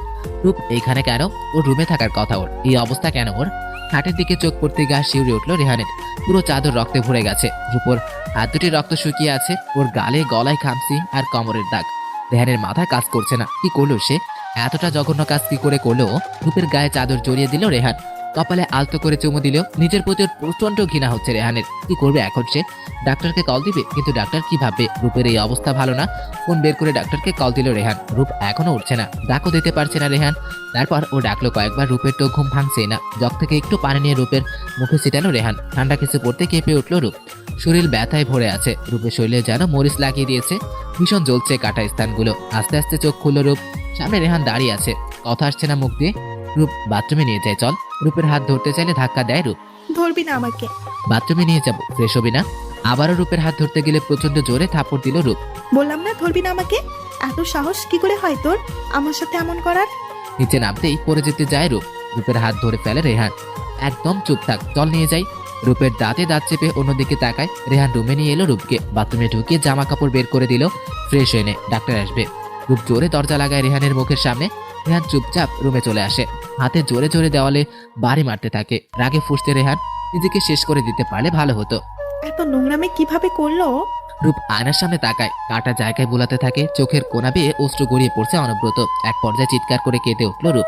রূপ এইখানে কেন? ওর রুমে থাকার কথা ওর, এই অবস্থা কেন ওর? হাটের দিকে চোখ পড়তে গা শিউরে উঠলো রেহানের। পুরো চাদর রক্তে ভরে গেছে। রূপর হাত দুটি রক্ত শুকিয়ে আছে। ওর গালে গলায় খামসি আর কোমরের দাগ। রেহানের মাথায় কাজ করছে না। কি করলো সে? এতটা জঘন্য কাজ কি করে করলো? রূপের গায়ে চাদর জড়িয়ে দিল রেহান। কপালে আলতো করে চুমু দিল। নিজের প্রতি ওর প্রচন্ড ঘৃণা হচ্ছে রেহানের। কি করবে এখন সে? ডাক্তারকে কল দিবে, কিন্তু ডাক্তার কি ভাববে? রূপের এই অবস্থা ভালো না। ফোন বের করে ডাক্তারকে কল দিল রেহান। রূপ এখনো উঠছে না, ডাকও দিতে পারছে না রেহান। তারপর ও ডাকলো কয়েকবার, রূপের তো ঘুম ভাঙছেই না। জগ থেকে একটু পানি নিয়ে রূপের মুখে ছিটালো রেহান। ঠান্ডা কিছু পড়তে কেঁপে উঠলো রূপ। শরীর ব্যথায় ভরে আছে। রূপের শরীরে যেন মরিচ লাগিয়ে দিয়েছে। ভীষণ জ্বলছে কাটা স্থানগুলো। আস্তে আস্তে চোখ খুললো রূপ। সামনে রেহান দাঁড়িয়ে আছে, কথা আসছে না মুখ দিয়ে। রূপ বাথরুমে নিয়ে যায় চল। রূপের হাত ধরতে চাইলে ধাক্কা দেয় রূপ। ধরবি না আমাকে। বাথরুমে নিয়ে যাবো, ফ্রেশ হবি না? আবারও রূপের হাত ধরতে গেলে প্রচন্ড জোরে থাপড় দিল রূপ। বললাম না ধরবি না আমাকে। এত সাহস কি করে হয় তোর আমার সাথে এমন করার? নিচে নামতেই পড়ে যেতে যায় রূপ। রূপের হাত ধরে ফেলে রেহান। একদম চুপ থাক, চল নিয়ে যাই। রূপের দাঁতে দাঁত চেপে অন্যদিকে তাকায়। রেহান রুমে নিয়ে এলো রূপকে। বাথরুমে ঢুকিয়ে জামা কাপড় বের করে দিল। ফ্রেশ হয়ে নে, ডাক্তার আসবে। রূপ জোরে দরজা লাগায় রেহানের মুখের সামনে। রেহান চুপচাপ রুমে চলে আসে। হাতে জোরে জোরে দেওয়ালে বাড়ি মারতে থাকে। রাগে ফুঁসতে রেহান। নিজেকে শেষ করে দিতে পারলে ভালো হতো। এত নোংরামে কিভাবে করলো? রূপ আয়নার সামনে তাকায়, কাটা জায়গায় বোলাতে থাকে। চোখের কোনা বেয়ে অশ্রু গড়িয়ে পড়ছে অনবরত। এক পর্যায়ে চিৎকার করে কেঁদে উঠল রূপ।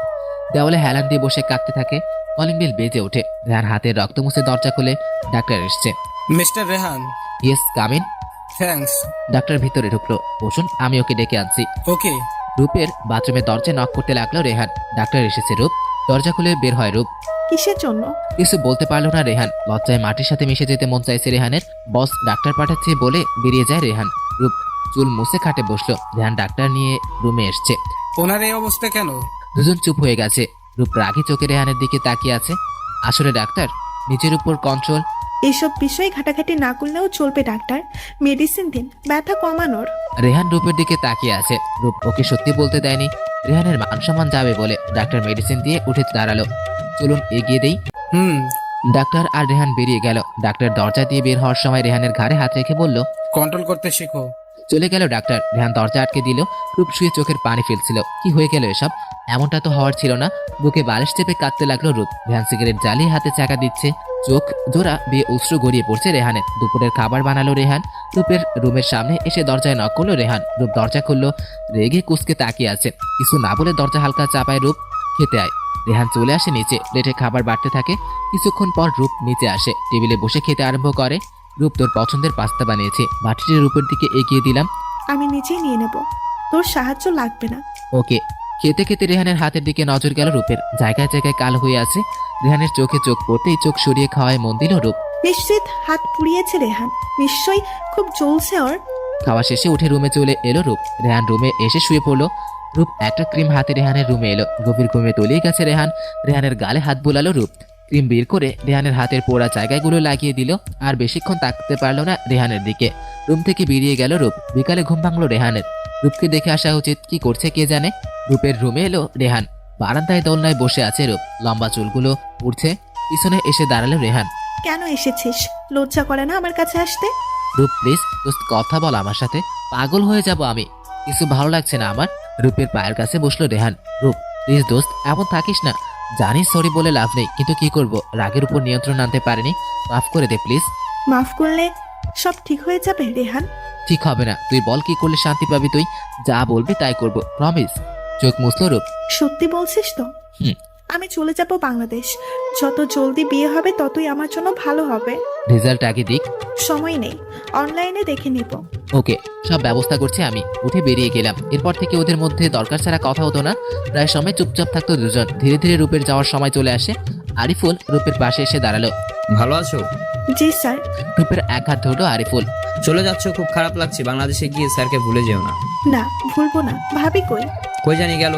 দেওয়ালে হেলান দিয়ে বসে কাঁদতে থাকে। কলিং বেল বেজে ওঠে। রেহান হাতের রক্ত মুছে দরজা খুলে। ডাক্তার এসছে। Mister Rehan. Yes, come in. Thanks. Doctor ভিতরে ঢুকলো। বসুন, আমি ওকে ডেকে আনছি। ওকে। রূপের বাথরুমের দরজা নক করতে লাগলো রেহান। ডাক্তার এসেছে। রূপ দরজা খুলে বের হয় রূপ। কিসের জন্য? কিছু বলতে পারলো না রেহান। লজ্জায় মাটির সাথে মিশে যেতে মন চাইছে রেহানের। বস ডাক্তার পাঠাচ্ছে বলে বেরিয়ে যায় রেহান। রূপ চুল মুছে খাটে বসলো। রেহান ডাক্তার নিয়ে রুমে এসছে। ওনার এই অবস্থা কেন? দুজন চুপ হয়ে গেছে। রূপ রাগী চোখে রেহানের দিকে তাকিয়ে আছে। আসলে ডাক্তার, নিজের উপর কন্ট্রোল। এসব বিষয়ে ঘাটাঘাটি না করলেও চলবে ডাক্তার। মেডিসিন দিন ব্যথা কমানোর। রেহান রূপের দিকে তাকিয়ে আছে। রূপ ওকে সত্যি বলতে দেয়নি। রেহানের মান সম্মান যাবে বলে ডাক্তার মেডিসিন দিয়ে উঠে দাঁড়ালো। চলুন এগিয়ে দেই। হুম, ডাক্তার আর রেহান বেরিয়ে গেল। ডাক্তার দরজা দিয়ে বের হওয়ার সময় রেহানের ঘাড়ে হাত রেখে বলল, কন্ট্রোল করতে শিখো। চলে গেল ডাক্তার। রেহান দরজা আটকে দিল। রূপ শুয়ে চোখের পানি ফেলছিল। কি হয়ে গেল এসব? এমনটা তো হওয়ার ছিল না। বুকে বালিশ চেপে কাঁদতে লাগলো রূপ। রেহান সিগারেট জ্বালিয়ে হাতে চাকা দিচ্ছে। চোখ জোড়া বেয়ে অশ্রু গড়িয়ে পড়ছে রেহানের। দুপুরের খাবার বানালো রেহান। রূপের রুমের সামনে এসে দরজায় নক করলো রেহান। রূপ দরজা খুললো। রেগে কুঁচকে তাকিয়ে আছে। কিছু না বলে দরজা হালকা চাপায় রূপ, খেতে আয়। রেহান চলে আসে নিচে। প্লেটে খাবার বাড়তে থাকে। কিছুক্ষণ পর রূপ নিচে আসে। টেবিলে বসে খেতে আরম্ভ করে। রূপ, তোর পছন্দের পাস্তা বানিয়েছে। বাটিটি রূপের দিকে এগিয়ে দিলাম। আমি নিজেই নিয়ে নেব, তোর সাহায্য লাগবে না। ওকে। খেতে খেতে রেহানের হাতের দিকে নজর গেল রূপের। জায়গায় জায়গায় কালো হয়ে আছে। রেহানের চোখে চোখ পড়তেই চোখ সরিয়ে খাওয়ায় মন দিল রূপ। নিশ্চিত হাত পুড়িয়েছে রেহান, নিশ্চয়ই খুব জ্বলছে ওর। খাওয়া শেষে উঠে রুমে চলে এলো রূপ। রেহান রুমে এসে শুয়ে পড়লো। রূপ একটা ক্রিম হাতে রেহানের রুমে এলো। গভীর ঘুমে তলিয়ে গেছে রেহান। রেহানের গালে হাত বুলালো রূপ। ক্রিম বের করে রেহানের হাতের পোড়া জায়গাগুলো লাগিয়ে দিল। আর বেশিক্ষণ তাকতে পারলো না রেহানের দিকে। রুম থেকে বেরিয়ে গেল রূপ। বিকালে ঘুম ভাঙলো রেহানের। রূপকে দেখে আসা উচিত, কি করছে কে জানে। রূপের রুমে এলো রেহান। বারান্দায় দোলনায় বসে আছে রূপ। লম্বা চুলগুলো উঠছে। পিছনে এসে দাঁড়ালো রেহান। কেন এসেছিস? লজ্জা করে না আমার কাছে আসতে? রূপ, প্লিজ দোস্ত কথা বল আমার সাথে। পাগল হয়ে যাব আমি। কিছু ভালো লাগছে না আমার। রূপের পায়ের কাছে বসলো রেহান। রূপ, প্লিজ দোস্ত এমন থাকিস না। জানিস সরি বলে লাভ নেই, কিন্তু কি করব, রাগের উপর নিয়ন্ত্রণ আনতে পারিনি। মাফ করে দে প্লিজ। মাফ করলে সব ঠিক হয়ে যাবে রেহান। ঠিক হবে না। তুই বল কি করলে শান্তি পাবি তুই। যা বলবি তাই করব, প্রমিস। চোখ মুছলো রূপ। সত্যি বলছিস তো? হুম। আমি চলে যাব বাংলাদেশ। যত জলদি বিয়ে হবে ততই আমার জন্য ভালো হবে। রেজাল্ট আগে দিক। সময় নেই, অনলাইনে দেখে নিব। ওকে, সব ব্যবস্থা করছি আমি। উঠে বেরিয়ে গেলাম। এরপর থেকে ওদের মধ্যে দরকার ছাড়া কথা হতো না। প্রায় সময় চুপচাপ থাকতো দুজন। ধীরে ধীরে রূপের যাওয়ার সময় চলে আসে। আরিফুল রূপের পাশে এসে দাঁড়ালো। ভালো আছো? জি স্যার। রূপের এক হাত ধরলো আরিফুল। চলে যাচ্ছ, খুব খারাপ লাগছে। বাংলাদেশে গিয়ে স্যারকে ভুলে যেও না। না, ভুলবো না। ভাবি কই? কই জানি গেল,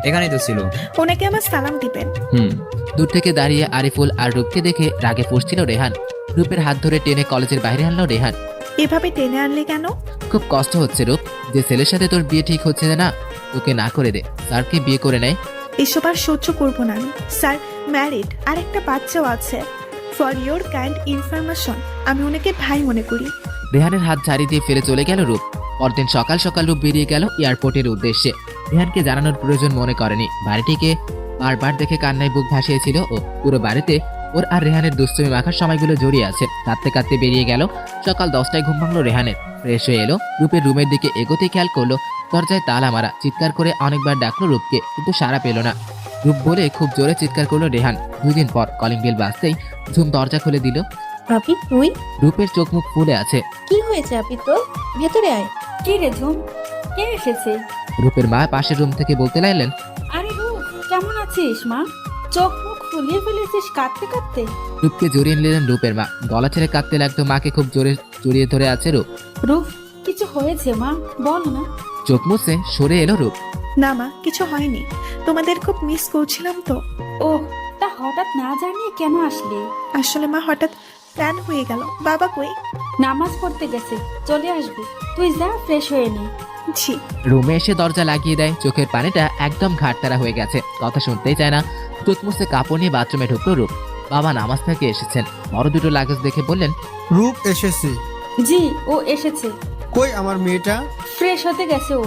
এখানেই তো ছিল। ওনাকে আমার সালাম দিবেন। হুম। দূর থেকে দাঁড়িয়ে আরিফুল আর রূপকে দেখে রাগে ফুঁসছিল রেহান। রূপের হাত ধরে টেনে কলেজের বাইরে আনলো রেহান। এভাবে টেনে আনলে কেন? খুব কষ্ট হচ্ছে রূপ। যে ছেলের সাথে তোর বিয়ে ঠিক হচ্ছে না, তোকে না করে দে, স্যারকে বিয়ে করে নেয়। এসব আর সহ্য করবো না আমি। স্যার ম্যারিড, আর একটা বাচ্চাও আছে। ফর ইয়োর কাইন্ড ইনফরমেশন, আমি ওনাকে ভাই মনে করি। রেহানের হাত ঝাড়ি দিয়ে ফেলে চলে গেল রূপ। পরদিন সকাল সকাল রূপ বেরিয়ে গেল এয়ারপোর্টের উদ্দেশ্যে। রেহানকে জানানোর প্রয়োজন মনে করেনি। বাড়িটিকে বারবার দেখে কান্নায় বুক ভাসিয়েছিল ও। পুরো বাড়িতে ওর আর রেহানের দুষ্টুমি মাখার সময়গুলো জড়িয়ে আছে। কাঁদতে কাঁদতে বেরিয়ে গেল। সকাল 10টায় ঘুম ভাঙলো রেহানের। ফ্রেশ হয়ে এলো। রূপের রুমের দিকে এগোতেই খেয়াল করলো দরজায় তালা মারা। চিৎকার করে অনেকবার ডাকলো রূপকে, কিন্তু সাড়া পেল না। রূপ বলে খুব জোরে চিৎকার করলো রেহান। 2 দিন পর কলিং বেল বাজতেই ঝুম দরজা খুলে দিল। আপি তুই? রূপের চোখ মুখ ফুলে আছে। কি হয়েছে আপি তোর? ভেতরে আয়। কি রে ঝুম, কে এসেছে? রূপের মা পাশের রুম থেকে বলতে লাগলেন, আরে রূপ, কেমন আছিস মা? চোখ মুখ ফুলিয়ে ফেলেছিস কাঁদতে কাঁদতে। রূপকে জড়িয়ে নিলেন রূপের মা। গলা ছেড়ে কাঁদতে লাগতো। মাকে খুব জোরে জড়িয়ে ধরে আছে রূপ। রূপ, কিছু হয়েছে মা? বল না। চোখ মুছে সরে এলো রূপ। না মা, কিছু হয়নি। তোমাদের খুব মিস করছিলাম তো। ওহ, তা হঠাৎ না জানিয়ে কেন আসলে? আসলে মা হঠাৎ প্ল্যান হয়ে গেল। বাবা কই? নামাজ পড়তে গেছে, চলে আসবে। তুই যা, ফ্রেশ হয়ে নে। জি। রুমে এসে দরজা লাগিয়ে দেয়। চোখের পানিটা একদম ঘাটতারা হয়ে গেছে। কথা শুনতেই চায় না। চোখ মুছে কাপড় নিয়ে বাথরুমে ঢুকলো রূপ। বাবা নামাজ থেকে এসেছেন। বড় দুটো লাগেজ দেখে বললেন, রূপ এসেছে। জি, ও এসেছে। কই আমার মেয়েটা? ফ্রেশ হতে গেছে ও।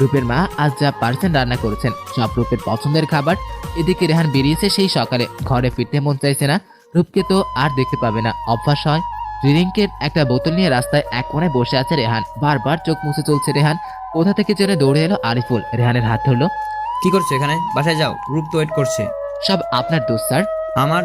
রূপের মা আজ যা পারছেন রান্না করেছেন, সব রূপের পছন্দের খাবার। এদিকে রেহান বেরিয়েছে সেই সকালে। ঘরে ফিরতে মন চাইছে না। রূপকে তো আর দেখতে পাবে না, অভ্যাস হয়। ড্রিঙ্কের একটা বোতল নিয়ে রাস্তায় এক কোণে বসে আছে রেহান। বারবার চোখ মুছে চলছে রেহান। কোথা থেকে যেন দৌড়ে এলো আরিফুল। রেহানের হাত ধরলো। কি করছো এখানে? বাসায় যাও, রূপ তো ওয়েট করছে। সব আপনার দোষ স্যার। আমার?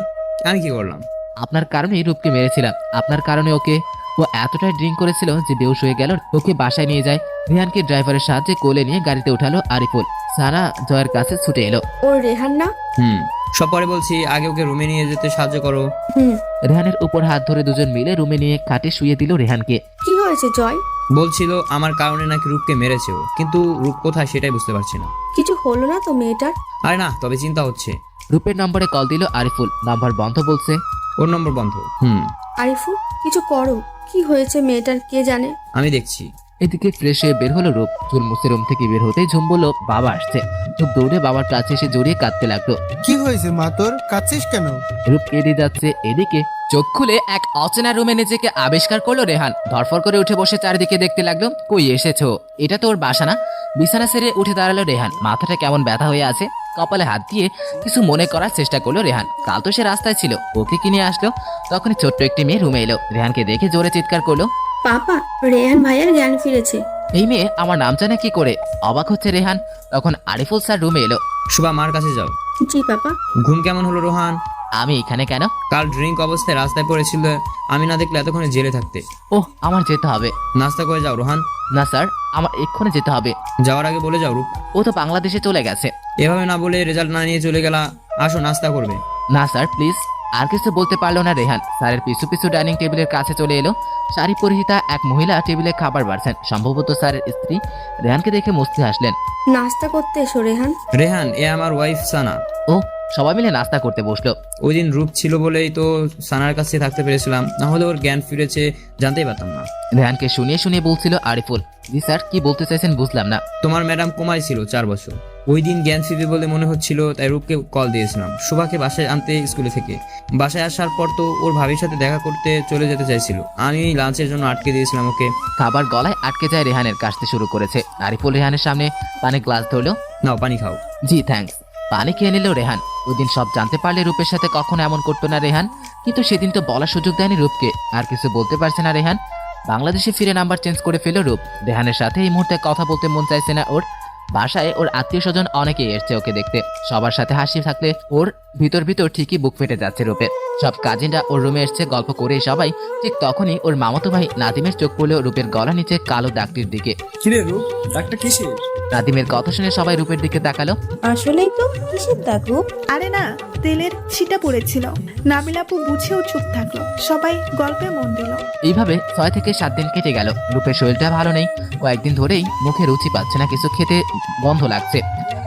আমি কি করলাম? আপনার কারণেই রূপকে মেরেছিলাম। আপনার কারণে ওকে। ও এতটাই ড্রিঙ্ক করেছিল যে বেহুশ হয়ে গেল। ওকে বাসায় নিয়ে যায়। রেহানকে ড্রাইভারের সাহায্যে কোলে নিয়ে গাড়িতে উঠালো আরিফুল। সানা জয়ের কাছে ছুটে এলো। ও রেহান না? হুম, সব পরে বলছি, আগে ওকে রুমে নিয়ে যেতে সাহায্য করো। হুম। রেহানের উপর হাত ধরে দুজন মিলে রুমে নিয়ে খাটে শুয়ে দিল রেহানকে। কি হয়েছে জয়? বলছিল আমার কারণে নাকি রূপকে মেরেছে ও, কিন্তু রূপ কোথায় সেটাই বুঝতে পারছি না। কিছু হলো না তো মেয়েটার? আরে না, তবে চিন্তা হচ্ছে। রূপের নম্বরে কল দিল আরিফুল, নাম্বার বন্ধ বলছে। ওর নম্বর বন্ধ। আরিফুল, কিছু করো। কি হয়েছে মেয়েটার কে জানে? আমি দেখছি। এদিকে ফ্রেশ হয়ে বের হলো রূপ। চুল মুছে রুম থেকে বের হতেই ঝুম বলল বাবা আসছে। রূপ দৌড়ে বাবার কাছে এসে জড়িয়ে কাঁদতে লাগলো। কি হয়েছে মা তোর, কাঁদছিস কেন? রূপ কেঁদে যাচ্ছে। এদিকে চোখ খুলে এক অচেনা রুমে নিজেকে আবিষ্কার করলো রেহান। ধরফর করে উঠে বসে চারিদিকে দেখতে লাগলো। কই এসেছো? এটা তো ওর বাসা না। বিছানা ছেড়ে উঠে দাঁড়ালো রেহান। মাথাটা কেমন ব্যথা হয়ে আছে। কপালে হাত দিয়ে কিছু মনে করার চেষ্টা করলো রেহান। কাল তো সে রাস্তায় ছিল, ওকে কিনে আসলো। তখনই ছোট্ট একটি মেয়ে রুমে এলো। রেহানকে দেখে জোরে চিৎকার করলো, পাপা, রেহান ভাইয়ের জ্ঞান ফিরেছে। এই মেয়ে আমার নাম জানে কি করে? অবাক হচ্ছে রেহান। তখন আরিফুল স্যার রুমে এলো। শুভা, মার কাছে যাও। জি পাপা। ঘুম কেমন হলো রোহান? আমি এখানে কেন? কাল ড্রিঙ্ক অবস্থায় রাস্তায় পড়েছিল, আমি না দেখলে এতক্ষণে জেলে থাকতে। ওহ, আমার যেতে হবে। নাস্তা করে যাও রোহান। না স্যার, আমার এক্ষুনি যেতে হবে। যাওয়ার আগে বলে যাও রূপ। ও তো বাংলাদেশে চলে গেছে। এভাবে না বলে রেজাল্ট না নিয়ে চলে গেলা। আসো নাস্তা করবে। না স্যার, প্লিজ। আর কিছু বলতে পারলো না রেহান। স্যারের পিছু পিছু ডাইনিং টেবিলের কাছে চলে এলো। শাড়ি পরিহিতা এক মহিলা টেবিলে খাবার বাড়ছেন, সম্ভবত স্যারের স্ত্রী। রেহানকে দেখে মুস্তি হাসলেন। নাস্তা করতে এসো রেহান। রেহান, এ আমার ওয়াইফ সানা। ও, সবাই মিলে নাস্তা করতে বসলো। ওই দিন রূপ ছিল বলেই তো সানার কাছে থাকতে পেরেছিলাম, না হলে ওর জ্ঞান ফিরেছে জানতেই পারতাম না। রেহানকে শুনিয়ে শুনিয়ে বলছিল আরিফুল। জি স্যার, কি বলতে চাইছেন বুঝলাম না। তোমার ম্যাডাম কোমায় ছিল 4 বছর। ওই দিন জ্ঞান ফিরবে বলে মনে হচ্ছিল, তাই রূপকে কল দিয়েছিলাম শুভাকে বাসায় আনতে স্কুলে থেকে। বাসায় আসার পর তো ওর ভাবির সাথে দেখা করতে চলে যেতে চাইছিল, আমি লাঞ্চের জন্য আটকে দিয়েছিলাম ওকে। খাবার গলায় আটকে যায় রেহানের। কাশতে শুরু করেছে। আরিফুল রেহানের সামনে পানি গ্লাস ধরলো। নাও পানি খাও। জি থ্যাঙ্কস। পানি খেয়ে নিল রেহান। ওদিন সব জানতে পারলে রূপের সাথে কখনো এমন করতো না রেহান, কিন্তু সেদিন তো বলার সুযোগ দেয়নি রূপকে। আর কিছু বলতে পারছে না রেহান। বাংলাদেশে ফিরে নাম্বার চেঞ্জ করে ফেল রূপ। রেহানের সাথে এই মুহূর্তে কথা বলতে মন চাইছে না ওর। বাসায় ওর আত্মীয় স্বজন অনেকেই এসছে ওকে দেখতে। সবার সাথে হাসি থাকলে ওর ভিতর ভিতর ঠিকই বুক ফেটে যাচ্ছে রূপে। সব কাজিনরা ওর রুমে এসছে গল্প করে সবাই। ঠিক তখনই ওর মামাতো ভাই নাদিমের চোখ পড়লো রূপের গলা নিচে কালো দাগটির দিকে। কিরে রূপ, ডাক্তার কিসের? নাদিমের কথা শুনে সবাই রূপের দিকে তাকালো। আসলেই তো কিসের দাগ রূপ? আরে না, তেলের ছিটা পড়েছিল। নাবিলাপু বুঝেও চুপ থাকলো। সবাই গল্পে মন দিল। এইভাবে 6 থেকে 7 দিন কেটে গেল। রূপের শরীরটা ভালো নেই। কয়েকদিন ধরেই মুখে রুচি পাচ্ছে না, কিছু খেতে গন্ধ লাগছে।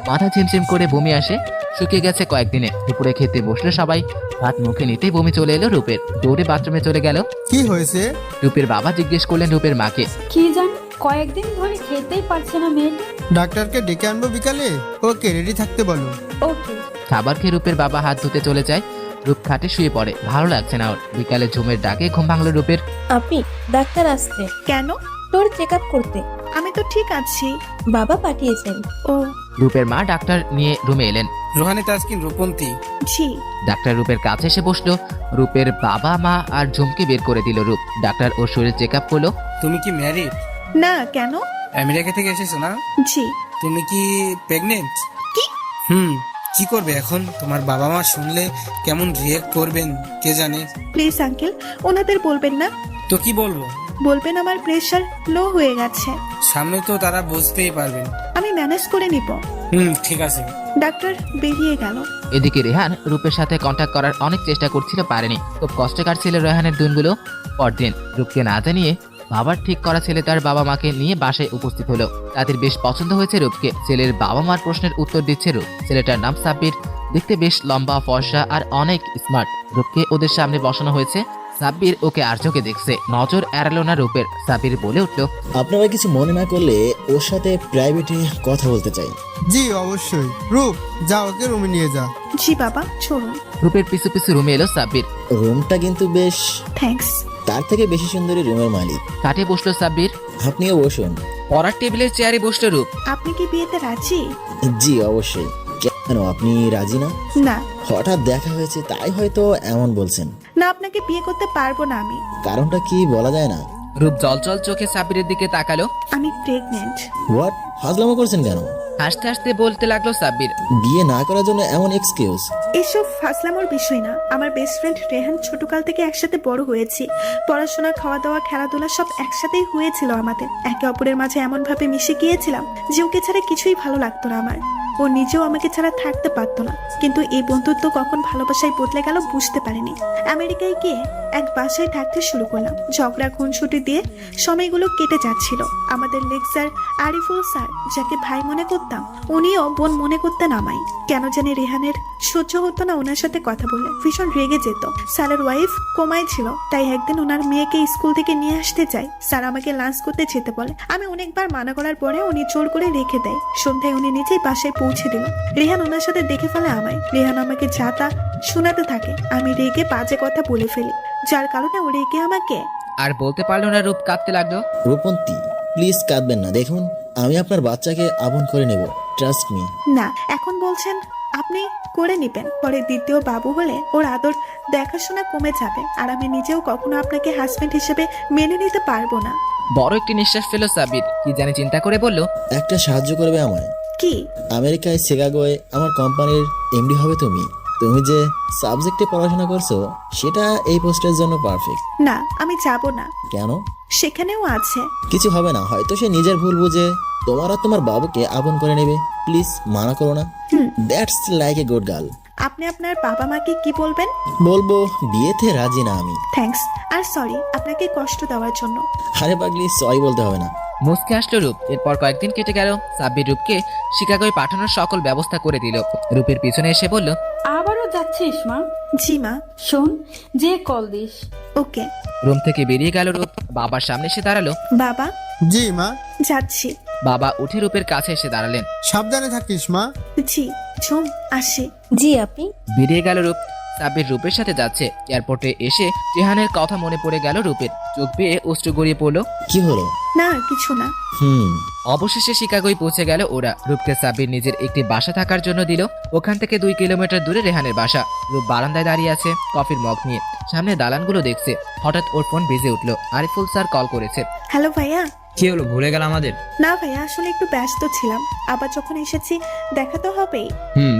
মাথা ঝিমঝিম করে বমি আসে। শুকিয়ে গেছে কয়েকদিনে। দুপুরে খেতে বসলো সবাই। ভাত মুখে নিতেই বমি চলে এলো রূপের। দৌড়ে বাথরুমে চলে গেল। কি হয়েছে? রূপের বাবা জিজ্ঞেস করলেন রূপের মাকে। কি জান, কয়েকদিন ধরে খেতেই পারছে না মেয়েটা। ডাক্তারকে ডেকে আনবো বিকালে, ওকে রেডি থাকতে বলো। ওকে। খাবার খেয়ে রূপের বাবা হাত ধুতে চলে যায়। রূপ খাটে শুয়ে পড়ে। ভালো লাগছে না ওর। বিকালে ঝুমের ডাকে ঘুম ভাঙলো রূপের। আপনি ডাক্তার আসছে কেন? তোর চেক আপ করতে। আমি তো ঠিক আছি। বাবা পাঠিয়েছেন। ও রূপের মা ডাক্তার নিয়ে রুমে এলেন। রোহানি তাজকিন রূপন্তী। জি। ডাক্তার রূপের কাছে এসে বসলো। রূপের বাবা মা আর ঝুমকে বের করে দিল রূপ। ডাক্তার ওর শরীর চেক আপ করলো। তুমি কি ম্যারিড? না, কেন? আমেরিকা থেকে এসেছো না? জি। তুমি কি প্রেগনেন্ট? কি? কি করবে এখন? তোমার বাবা মা শুনলে কেমন রিয়েক্ট করবেন কে জানে। প্লিজ আঙ্কেল, ওনাদের বলবেন না। তো কি বলবো? বলবেন আমার প্রেশার লো হয়ে গেছে। সামনে তো তারা বুঝতেই পারবেন। আমি ম্যানেজ করে নিব। ঠিক আছে। ডাক্তার বেরিয়ে গেল। এদিকে রেহান রূপের সাথে কন্ট্যাক্ট করার অনেক চেষ্টা করছিল, পারেনি। খুব কষ্ট কাটছিল রেহানের দিনগুলো। পরদিন রূপকে না জানিয়ে বাবার ঠিক করা ছেলে তার বাবা মাকে নিয়ে বাসায় উপস্থিত হলো। তাদের বেশ পছন্দ হয়েছে রূপকে। ছেলের বাবা মার প্রশ্নের উত্তর দিচ্ছে রূপ। ছেলেটার নাম সাব্বির। দেখতে বেশ লম্বা, ফর্সা আর অনেক স্মার্ট। রূপকে ওদের সামনে বসানো হয়েছে। সাব্বির ওকে আর চোখে দেখছে। নজর এড়ালো না রূপের। সাব্বির বলে উঠলো, আপনারা কিছু মনে না করলে ওর সাথে প্রাইভেটে কথা বলতে চাই। জি অবশ্যই। রূপ, যা ওকে রুমে নিয়ে যা। জি বাবা, চলুন। রূপের পিছু পিছু রুমে এলো সাব্বির। রুমটা কিন্তু বেশ, থ্যাঙ্কস। তার থেকে বেশি সুন্দরী রুমের মালিক। কাঠে বসলো সাব্বির। আপনিও বসুন। পড়ার টেবিলের চেয়ারে বসলো রূপ। আপনি কি বিয়েতে রাজি? জি অবশ্যই। কেন, আপনি রাজি না? না। হঠাৎ দেখা হয়েছে তাই হয়তো এমন বলছেন। না, আপনাকে বিয়ে করতে পারবো না আমি। কারণটা কি বলা যায় না? রূপ জলজল চোখে সাব্বিরের দিকে তাকালো। আমি প্রেগনেন্ট। হোয়াট? ফাজলামো করছেন কেন? হাসতে হাসতে বলতে লাগলো সাব্বির। বিয়ে না করার জন্য এমন এক্সকিউজ? এসব ফাসলামোর বিষয় না। আমার বেস্ট ফ্রেন্ড রেহান ছোটকাল থেকে একসাথে বড় হয়েছি। পড়াশোনা, খাওয়া দাওয়া, খেলাধুলা সব একসাথেই হয়েছিল আমাদের। একে অপরের মাঝে এমন ভাবে মিশে গিয়েছিলাম যে ওকে ছাড়া কিছুই ভালো লাগতো না আমার। ও নিজেও আমাকে ছাড়া থাকতে পারতো না। কিন্তু এই বন্ধুত্ব কখন ভালোবাসায় বদলে গেল বুঝতে পারিনি। আমেরিকায় গিয়ে এক বাসায় থাকতে শুরু করলাম। ঝগড়া খুনসুটি দিয়ে সময়গুলো কেটে যাচ্ছিল। আমাদের লেকচার আরিফুল স্যার, যাকে ভাই মনে করতাম, উনিও বোন মনে করতেন আমায়। কেন জানি রেহানের সহ্য হতো না ওনার সাথে কথা বললে, ভীষণ রেগে যেত। স্যারের ওয়াইফ কোমায় ছিল, তাই একদিন ওনার মেয়েকে স্কুল থেকে নিয়ে আসতে চাই। স্যার আমাকে লাঞ্চ করতে যেতে বলে। আমি অনেকবার মানা করার পরে উনি জোর করে রেখে দেয়। সন্ধ্যায় উনি নিজেই বাসায় পৌঁছে দিল। রেহান ওনার সাথে দেখে ফেলে আমায়। রেহান আমাকে যা তা শোনাতে থাকে। আমি রেগে বাজে কথা বলে ফেলি, যার কারণে ও রেগে আমাকে। আর বলতে পারলো না, রূপ কাঁদতে লাগলো। রূপন্তী, প্লিজ কাঁদবেন না। দেখুন, আমি আপনার বাচ্চাকে আপন করে নেব, ট্রাস্ট মি। না, এখন বলছেন আপনি করে নিবেন, পরে দ্বিতীয় বাবু হলে ওর আদর দেখাশোনা কমে যাবে, আর আমি নিজেও কখনো আপনাকে হাজবেন্ড হিসেবে মেনে নিতে পারবো না। বড় একটি নিঃশ্বাস ফেলো সাব্বির, কি জানি চিন্তা করে বলল, একটা সাহায্য করবে আমায়? কি? আমেরিকায় শিকাগোয় আমার কোম্পানির এমডি হবে তুমি। তুমি যে সাবজেক্টে পড়াশোনা করছো সেটা এই পোস্টের জন্য পারফেক্ট। না, আমি যাব না। কেন? সেখানেও আছে। কিছু হবে না, হয়তো সে নিজের ভুল বুঝে তোমার আর তোমার বাবুকে আপন করে নেবে। প্লিজ মানা করো না। That's like a good girl. আপনি আপনার বাবা মাকে কি বলবেন? বলবো বিয়েতে রাজি না আমি। থ্যাঙ্কস, আর সরি আপনাকে কষ্ট দেওয়ার জন্য। আরে পাগলি, সরি বলতে হবে না। মুসকে আসলো রূপ। এরপর কয়েকদিন কেটে গেল। সাব্বির রূপকে শিকাগোয় পাঠানোর সকল ব্যবস্থা করে দিল। রূপের পিছনে এসে বলল, আবারও যাচ্ছিস মা? জি মা। শোন, যে কল দিস। ওকে। রুম থেকে বেরিয়ে গেল রূপ। বাবার সামনে এসে দাঁড়ালো। বাবা। জি মা। যাচ্ছি। বাবা উঠে রূপের কাছে এসে দাঁড়ালেন। সাবধানে থাকিস মা। জি ঝুম, আসি। জি আপনি। বেরিয়ে গেল রূপ। সাব্বির রূপের সাথে যাচ্ছে। এয়ারপোর্টে এসে রেহানের কথা মনে পড়ে গেল রূপের। চোখ বেয়ে অশ্রু গড়িয়ে পড়লো। কি হলো? না, কিছু না। অবশেষে শিকাগোয় পৌঁছে গেল ওরা। রূপকে সাব্বির নিজের একটি বাসা থাকার জন্য দিল। ওখান থেকে 2 কিলোমিটার দূরে রেহানের বাসা। রূপ বারান্দায় দাঁড়িয়ে আছে কফির মগ নিয়ে, সামনে দালানগুলো দেখছে। হঠাৎ ওর ফোন বেজে উঠলো। আরিফুল স্যার কল করেছে। হ্যালো ভাইয়া। কি হলো, ভুলে গেল আমাদের? না ভাইয়া, আসলে একটু ব্যস্ত ছিলাম। আবার যখন এসেছি দেখা তো হবেই।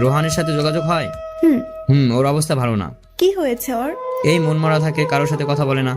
রোহানের সাথে যোগাযোগ হয়? ওর অবস্থা ভালো না। কি হয়েছে ওর? এই মনমরা থাকে, কারোর সাথে কথা বলে না।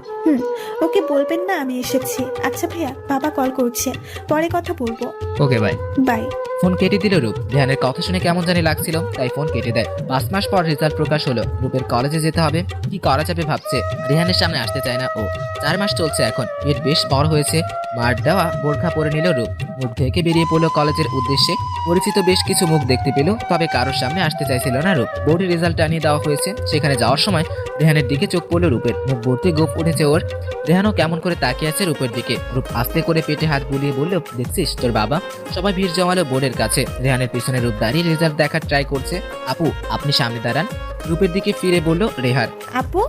ওকে বলবেন না আমি এসেছি। আচ্ছা ভাইয়া, বাবা কল করছে, পরে কথা বলবো। Okay bye. বাই। ফোন কেটে দিল রূপ। রেহানের কথা শুনে কেমন জানি লাগছিল, তাই ফোন কেটে দেয়। 5 মাস পর রেজাল্ট প্রকাশ হলো। রূপের কলেজে যেতে হবে, কি করা যাবে ভাবছে। রেহানের সামনে আসতে চায় না ও। 4 মাস চলছে এখন, পেট বেশ বড় হয়েছে। মার দেওয়া বোরখা পরে নিল রূপ। মুখ থেকে বেরিয়ে পড়লো কলেজের উদ্দেশ্যে। পরিচিত বেশ কিছু মুখ দেখতে পেল, তবে কারোর সামনে আসতে চাইছিল না রূপ। বোর্ডের রেজাল্ট আনিয়ে দেওয়া হয়েছে। সেখানে যাওয়ার সময় রেহানের দিকে চোখ পড়লো রূপের। মুখ ভর্তি গোপ উঠেছে ওর। রেহানও কেমন করে তাকিয়ে আছে রূপের দিকে। রূপ আস্তে করে পেটে হাত বুলিয়ে বলল, দেখছিস তোর বাবা? সবাই ভিড় জমালো বোর্ডের কাছে। রেহানের পিছনে রূপ দাঁড়িয়ে রেজাল্ট দেখার ট্রাই করছে। আপু, আপনি সামনে দাঁড়ান। রূপের দিকে ফিরে বলল রেহান। আপু,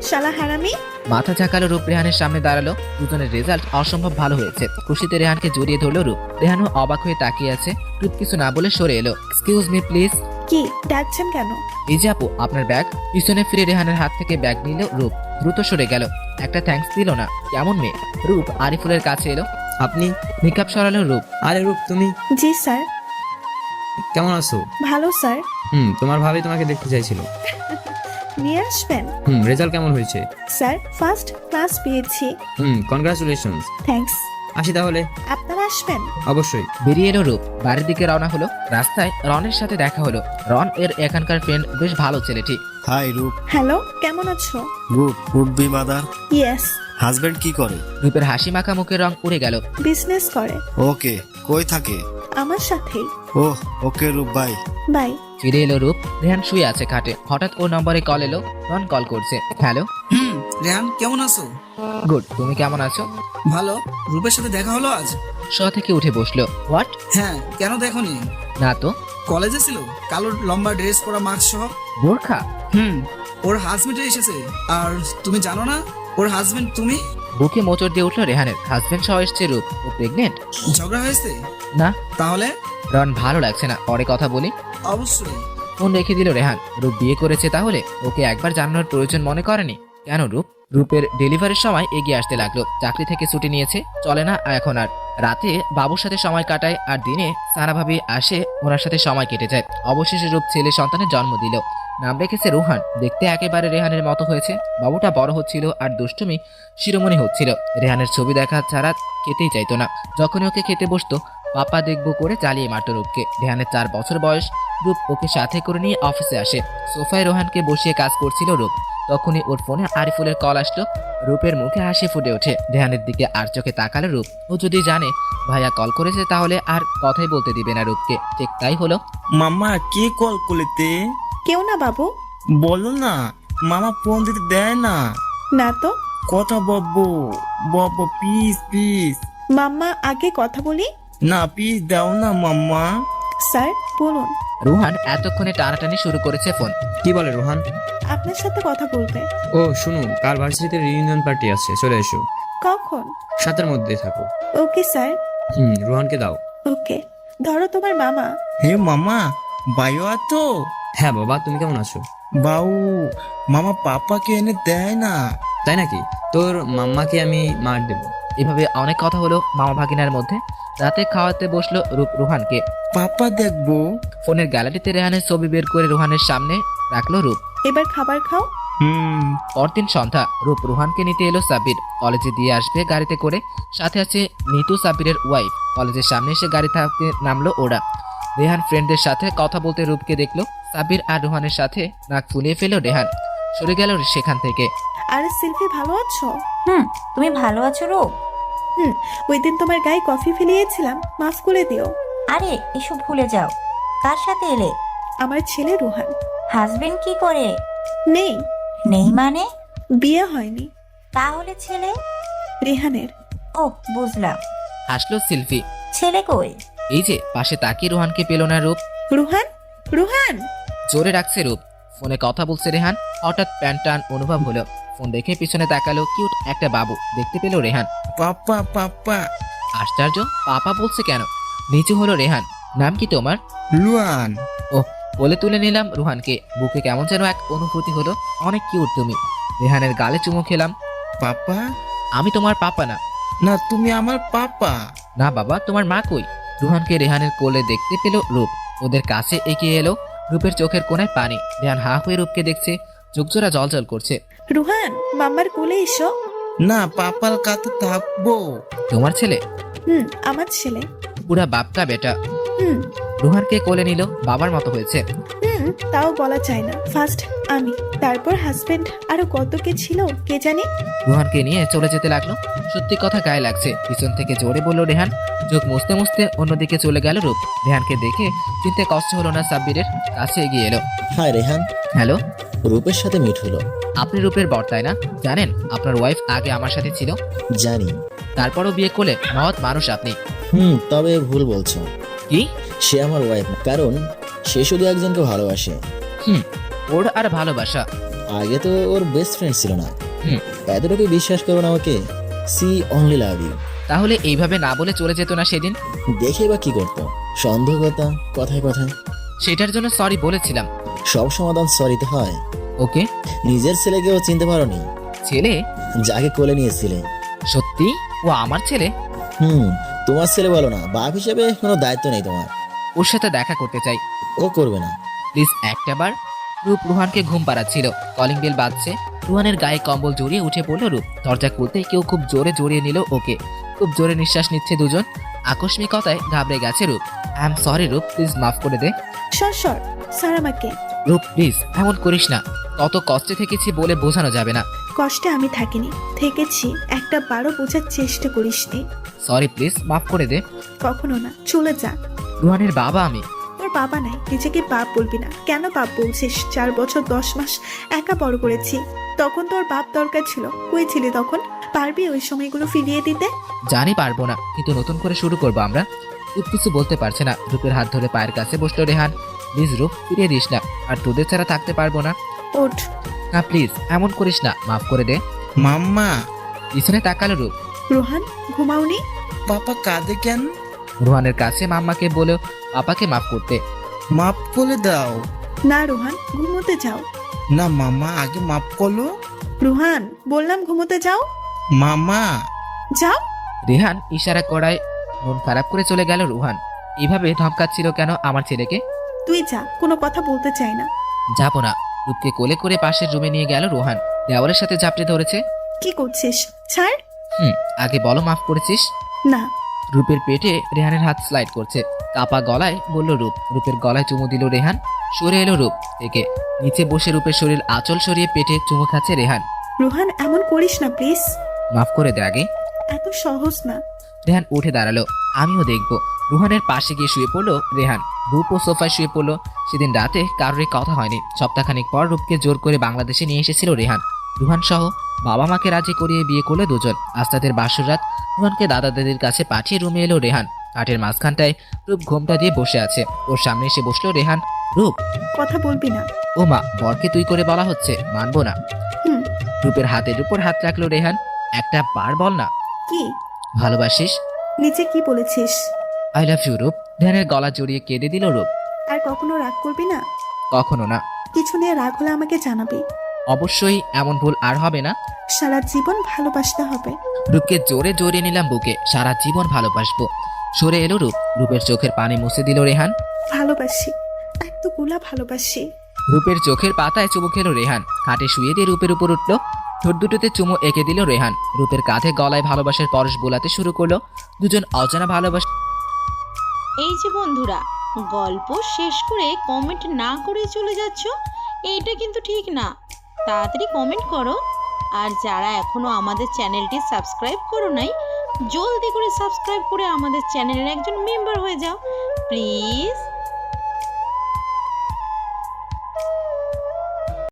শালা হারামি। মাথা ঝাঁকালো রূপ। রেহানের সামনে দাঁড়ালো। দুজনের রেজাল্ট অসম্ভব ভালো হয়েছে। খুশিতে রেহানকে জড়িয়ে ধরলো রূপ। রেহানও অবাক হয়ে তাকিয়ে আছে। রূপ কিছু না বলে সরে এলো। Excuse me please. কি ডাকছেন কেন? এই যে আপু, আপনার ব্যাগ। পিছনে ফিরে রেহানের হাত থেকে ব্যাগ নিল রূপ। দ্রুত সরে গেল। একটা থ্যাঙ্কস দিল না। কেমন মেয়ে। রূপ আরিফুলের কাছে এলো। আপনি? মেকআপ সরালো রূপ। আরে রূপ, তুমি? জি স্যার। কেমন আছো? ভালো স্যার। তোমার ভাবি তোমাকে দেখতে চাইছিল। নিয়ে আসবেন। রেজাল্ট কেমন হয়েছে? স্যার, ফার্স্ট ক্লাস পেয়েছি। কনগ্রাচুলেশনস। থ্যাঙ্কস। আসি তাহলে। আপনারা আসবেন? অবশ্যই। বেরিয়ে এলো রূপ। বাড়ির দিকে রওনা হলো। রাস্তায় রনের সাথে দেখা হলো। রন এর এখানকার ফ্রেন্ড, বেশ ভালো ছেলেটি। হাই রূপ। হ্যালো, কেমন আছো? Good. Would be mother. Yes. Husband কি করে? রূপের হাসি মাখা মুখের রং উড়ে গেল। বিজনেস করে। ওকে, কই থাকে? আমার সাথেই। ওহ, ওকে রূপ, বাই। বাই। ফিরে এলো রূপ। রেহান শুয়ে আছে খাটে। হঠাৎ ওর নম্বরে কল এলো। রন কল করছে। হ্যালো। রেহান, কেমন আছো? গুড, তুমি কেমন আছো? ভালো। রূপের সাথে দেখা হলো আজ? শোয়া থেকে উঠে বসলো। হোয়াট? হ্যাঁ, কেন দেখোনি? না তো। কলেজে ছিল, কালো লম্বা ড্রেস পরা, মাস্ক সহ। বোরখা? ওর হাজবেন্ড এসেছে। আর তুমি জানো না ওর হাজবেন্ড তুমি? বুকে মোচড় দিয়ে উঠলো রেহানের। হাজবেন্ড সহ এসছে রূপ। ও প্রেগনেন্ট? ঝগড়া হয়েছে? না। তাহলে? রন ভালো লাগছে না, পরে কথা বলি। অবশ্যই। ফোন রেখে দিল রেহান। রূপ বিয়ে করেছে তাহলে? ওকে একবার জানানোর প্রয়োজন মনে করেনি কেন রূপ? রূপের ডেলিভারির সময় এগিয়ে আসতে লাগলো। চাকরি থেকে ছুটি নিয়েছে, চলে না এখন আর। রাতে বাবুর সাথে সময় কাটায়, আর দিনে সারা ভাবি আসে, ওনার সাথে সময় কেটে যায়। অবশেষে রূপ ছেলে সন্তানের জন্ম দিল। নাম রেখেছে রোহান। দেখতে একেবারে রেহানের মতো হয়েছে। বাবুটা বড় হচ্ছিল আর দুষ্টুমি শিরোমণি হচ্ছিল। রেহানের ছবি দেখা ছাড়া খেতেই চাইতো না। যখনই ওকে খেতে বসতো, পাপা দেখবো করে চালিয়ে মারত রূপকে। রেহানের 4 বছর বয়স। রূপ ওকে সাথে করে নিয়ে অফিসে আসে। সোফায় রোহানকে বসিয়ে কাজ করছিল রূপ। তখনই ওর ফোনে আরিফুলের কল আসলো। রূপের মুখে হাসি ফুটে ওঠে। রেহানের দিকে আর চোখে তাকালো রূপ। ও যদি জানে ভাইয়া কল করেছে তাহলে আর কথাই বলতে দিবে না রূপকে। ঠিক তাই হলো। মামা কে কল করতে? কেউ না বাবু। বলো না, মামা ফোন দিতে দেয় না। না তো। কথা বলবো বলবো, প্লিজ প্লিজ। মাম্মা আগে কথা বলি। না প্লিজ দাও না মাম্মা। স্যার বলুন। রুহান এতক্ষণে টানাটানি শুরু করেছে ফোন। কি বলে রোহান? আপনার সাথে কথা বলবে। ও শুনো, কাল ভার্সিটিতে রিইউনিয়ন পার্টি আছে, চলে এসো। কখন? 7-এর মধ্যে থাকো। Okay sir. রোহানকে দাও। ওকে। ধরো তোমার মামা। হে মামা, বায়ো তো? হ্যাঁ বাবা, তুমি কেমন আছো? বাউ, মামা পাপাকে এনে দেয় না। তাই নাকি? তোর মাম্মাকে আমি মার দেবো। এভাবে অনেক কথা হলো মামা ভাগিনার মধ্যে। রাতে খাওয়াতে বসলো রূপ রুহানকে। পাপা দেখবো। ফোনের গ্যালারিতে রেহানের ছবি বের করে রুহানের সামনে রাখলো রূপ। এবার খাবার খাও। পরদিন সন্ধ্যা রূপ রুহানকে নিতে এলো সাব্বির। কলেজে দিয়ে আসবে গাড়িতে করে। সাথে আছে নিতু, সাব্বিরের ওয়াইফ। কলেজের সামনে এসে গাড়ি থাকতে নামলো ওরা। রেহান ফ্রেন্ডদের সাথে কথা বলতে রূপকে দেখলো। সাব্বির আর রুহানের সাথে নাক ফুলিয়ে ফেললো রেহান। সরে গেল সেখান থেকে। আরে সিলভি ভালো আছো? তুমি ভালো আছো রূপ? ওই দিন তোমার গায়ে কফি ফেলিয়েছিলাম, মাফ করে দিও। আরে এসব ভুলে যাও। কার সাথে এলে? আমার ছেলে রুহান। হাজবেন্ড কি করে? নেই। নেই মানে? বিয়ে হয়নি। তাহলে ছেলে? রেহানের। ও বুঝলাম। হাসলো সিলভি। ছেলে কই? এই যে পাশে তাকিয়ে রুহানকে পেল না রূপ। রুহান, রুহান। জোরে রাখছে রূপ। ফোনে কথা বলছে রেহান। হঠাৎ প্যান টান অনুভব হলো। ফোন দেখে পিছনে তাকালো। কিউট একটা বাবু দেখতে পেল রেহান। পাপা পাপা। আশ্চর্য, পাপা বলছে কেন? নিচু হলো রেহান। নাম কি তোমার? লুয়ান। ও, বলে তুলে নিলাম রুহানকে। বুকে কেমন যেন এক অনুভূতি হলো। অনেক কিউট তুমি। রেহানের গালে চুমু খেলাম। পাপা? আমি তোমার পাপা না। না তুমি আমার পাপা। না বাবা, তোমার মা কই? রুহানকে রেহানের কোলে দেখতে পেল রূপ। ওদের কাছে এগিয়ে এলো। রূপের চোখের কোণায় পানি। রেহান হা হয়ে রূপকে দেখছে। চোখজোড়া জল করছে। রুহান, মাম্মার কোলে এসো। না, পাপার কাছে থাকবো। তোমার ছেলে? আমার ছেলে। পুরা বাপকা বেটা। রুহানকে কোলে নিল। বাবার মতো হয়েছে। তাও বলা চায় না। ফার্স্ট আমি, তারপর হাজবেন্ড, আরো কত কে ছিল কে জানে। রুহানকে নিয়ে চলে যেতে লাগলো। সত্যি কথা গায়ে লাগছে। পিছন থেকে জোরে বলল রেহান। চোখ মুছতে মুছতে অন্যদিকে চলে গেল রূপ। রেহানকে দেখে চিনতে কষ্ট হলো না। সাব্বিরের কাছে এগিয়ে এলো। হাই রেহান। হ্যালো। রূপের সাথে মিট হলো। আপনি রূপের বর তাই না? জানেন আপনার ওয়াইফ আগে আমার সাথে ছিল। জানি। তারপরও বিয়ে করলে মহৎ মানুষ আপনি। তবে ভুল বলছো। কি? সে আমার ওয়াইফ, কারণ সে শুধু একজনকে ভালোবাসে। ওর আর ভালোবাসা? আগে তো ওর বেস্ট ফ্রেন্ড ছিল না। এতটুকু বিশ্বাস করো না ওকে। She only love you. তাহলে এইভাবে না বলে চলে যেত না সেদিন? দেখে বা কি করতো? সন্দেহ কথা, কথায় কথায়। সেটার জন্য সরি বলেছিলাম। সব সমাধান সরিতে হয়। ওকে। নিজের ছেলেকেও চিনতে পারোনি? ছেলে? যাকে কোলে নিয়েছিলে। সত্যি ও আমার ছেলে? তোমার ছেলে বলো না, বাপ হিসেবে কোনো দায়িত্ব নেই তোমার। ওর সাথে দেখা করতে চাই। ও করবে না। প্লিজ একটা বার। রূপ রুহানকে ঘুম পাড়াচ্ছিল। কলিং বেল বাজছে। রুহানের গায়ে কম্বল জড়িয়ে উঠে পড়লো রূপ। দরজা খুলতেই কেউ খুব জোরে জড়িয়ে নিল ওকে। খুব জোরে নিঃশ্বাস নিচ্ছে দুজন। আকস্মিকতায় ঘাবড়ে গেছে রূপ। আই এম সরি রূপ, প্লিজ মাফ করে দে। সর সর, স্যার আমাকে। রূপ প্লিজ এমন করিস না। কত কষ্টে থেকেছি বলে বোঝানো যাবে না। কষ্টে আমি থাকিনি, থেকেছি। একটা বারো বোঝার চেষ্টা করিসনি। সরি প্লিজ মাফ করে দে। কখনো না, চলে যা। রুহানের বাবা আমি। তোর বাবা নাই, নিজেকে বাপ বলবি না। কেন বাপ বলছিস? 4 বছর 10 মাস একা বড় করেছি। তখন তোর বাপ দরকার ছিল। কই ছিলি তখন? পারবি ওই সময়গুলো ফিরিয়ে দিতে? জানি পারবো না, কিন্তু নতুন করে শুরু করবো আমরা। রূপ কিছু বলতে পারছে না। রূপের হাত ধরে পায়ের কাছে বসলো রেহান। প্লিজ রূপ, ফিরিয়ে দিস না। আর তোদের ছাড়া থাকতে পারবো না। ওঠ না প্লিজ এমন করিস না, মাফ করে দে। মাম্মা। পিছনে তাকালো রূপ। রোহান, ঘুমাওনি? পাপা কাঁদে কেন? রোহানের কাছে মাম্মাকে বলে পাপাকে মাফ করতে। মাফ করে দাও। না রোহান, ঘুমোতে যাও। না মামা, আগে মাফ করো। রোহান, বললাম ঘুমোতে যাও। মামা যাও। রেহান ইশারা করায় মন খারাপ করে চলে গেল রুহান। এইভাবে ধমকাচ্ছিল কেন আমার ছেলেকে? তুই যা, কোনো কথা বলতে চাই না। যাবো না। রূপকে কোলে করে পাশের রুমে নিয়ে গেল রোহান। দেওয়ালের সাথে ঝাপটে ধরেছে। কি করছিস? ছাড়। আগে বলো মাফ করেছিস? না। রূপের পেটে রেহানের হাত স্লাইড করছে। কাপা গলায় বলল রূপ। রূপের গলায় চুমু দিল রেহান। সরে এলো রূপ থেকে। নিচে বসে রূপের শরীর আঁচল সরিয়ে পেটে চুমু খাচ্ছে রেহান। রোহান এমন করিস না প্লিজ। মাফ করে দে আগে। এত সহজ না। রেহান উঠে দাঁড়ালো। আমিও দেখবো। রুহানের পাশে গিয়ে শুয়ে পড়লো রেহান। রূপ ও সোফায় শুয়ে পড়লো। সেদিন রাতে কারোরই কথা হয়নি। সপ্তাহখানিক পর রূপকে জোর করে বাংলাদেশে নিয়ে এসেছিল রেহান। রুহান সহ বাবা মাকে রাজি করিয়ে বিয়ে করলো দুজন। আজ তাদের বাসর রাত। রুহানকে দাদা দাদির কাছে পাঠিয়ে রুমে এলো রেহান। কাঠের মাঝখানটায় রূপ ঘোমটা দিয়ে বসে আছে। ওর সামনে এসে বসলো রেহান। রূপ, কথা বলবি না। ও মা, বরকে তুই করে বলা হচ্ছে, মানবো না। হুম। রূপের হাতের উপর হাত রাখলো রেহান। একটা বার বল না, কি ভালোবাসিস? নিচে কি বলেছিস? আই লাভ ইউ রূপ। রেহানের গলা জড়িয়ে কেঁদে দিল রূপ। আর কখনো রাগ করবি না? কখনো না। কিছু নিয়ে রাগ হলে আমাকে জানাবি। অবশ্যই, এমন ভুল আর হবে না। সারা জীবন ভালোবাসতে হবে। রূপকে জোরে জড়িয়ে নিলাম বুকে। সারা জীবন ভালোবাসবো। সরে এলো রূপ। রূপের চোখের পানি মুছে দিল রেহান। ভালোবাসি, এতগুলা ভালোবাসি। রূপের চোখের পাতায় চুমু খেলো রেহান। খাটে শুয়ে দিয়ে রূপের উপর উঠলো। ঠোঁট দুটোতে চুমু এঁকে দিল রেহান। রূপের কাঁধে গলায় ভালোবাসার পরশ বোলাতে শুরু করলো। দুজন অজানা ভালোবাসা। এই যে বন্ধুরা, গল্প শেষ করে কমেন্ট না করে চলে যাচ্ছ, এইটা কিন্তু ঠিক না। তাড়াতাড়ি কমেন্ট করো। আর যারা এখনো আমাদের চ্যানেলটি সাবস্ক্রাইব করো নাই, জলদি করে সাবস্ক্রাইব করে আমাদের চ্যানেলের একজন মেম্বার হয়ে যাও প্লিজ।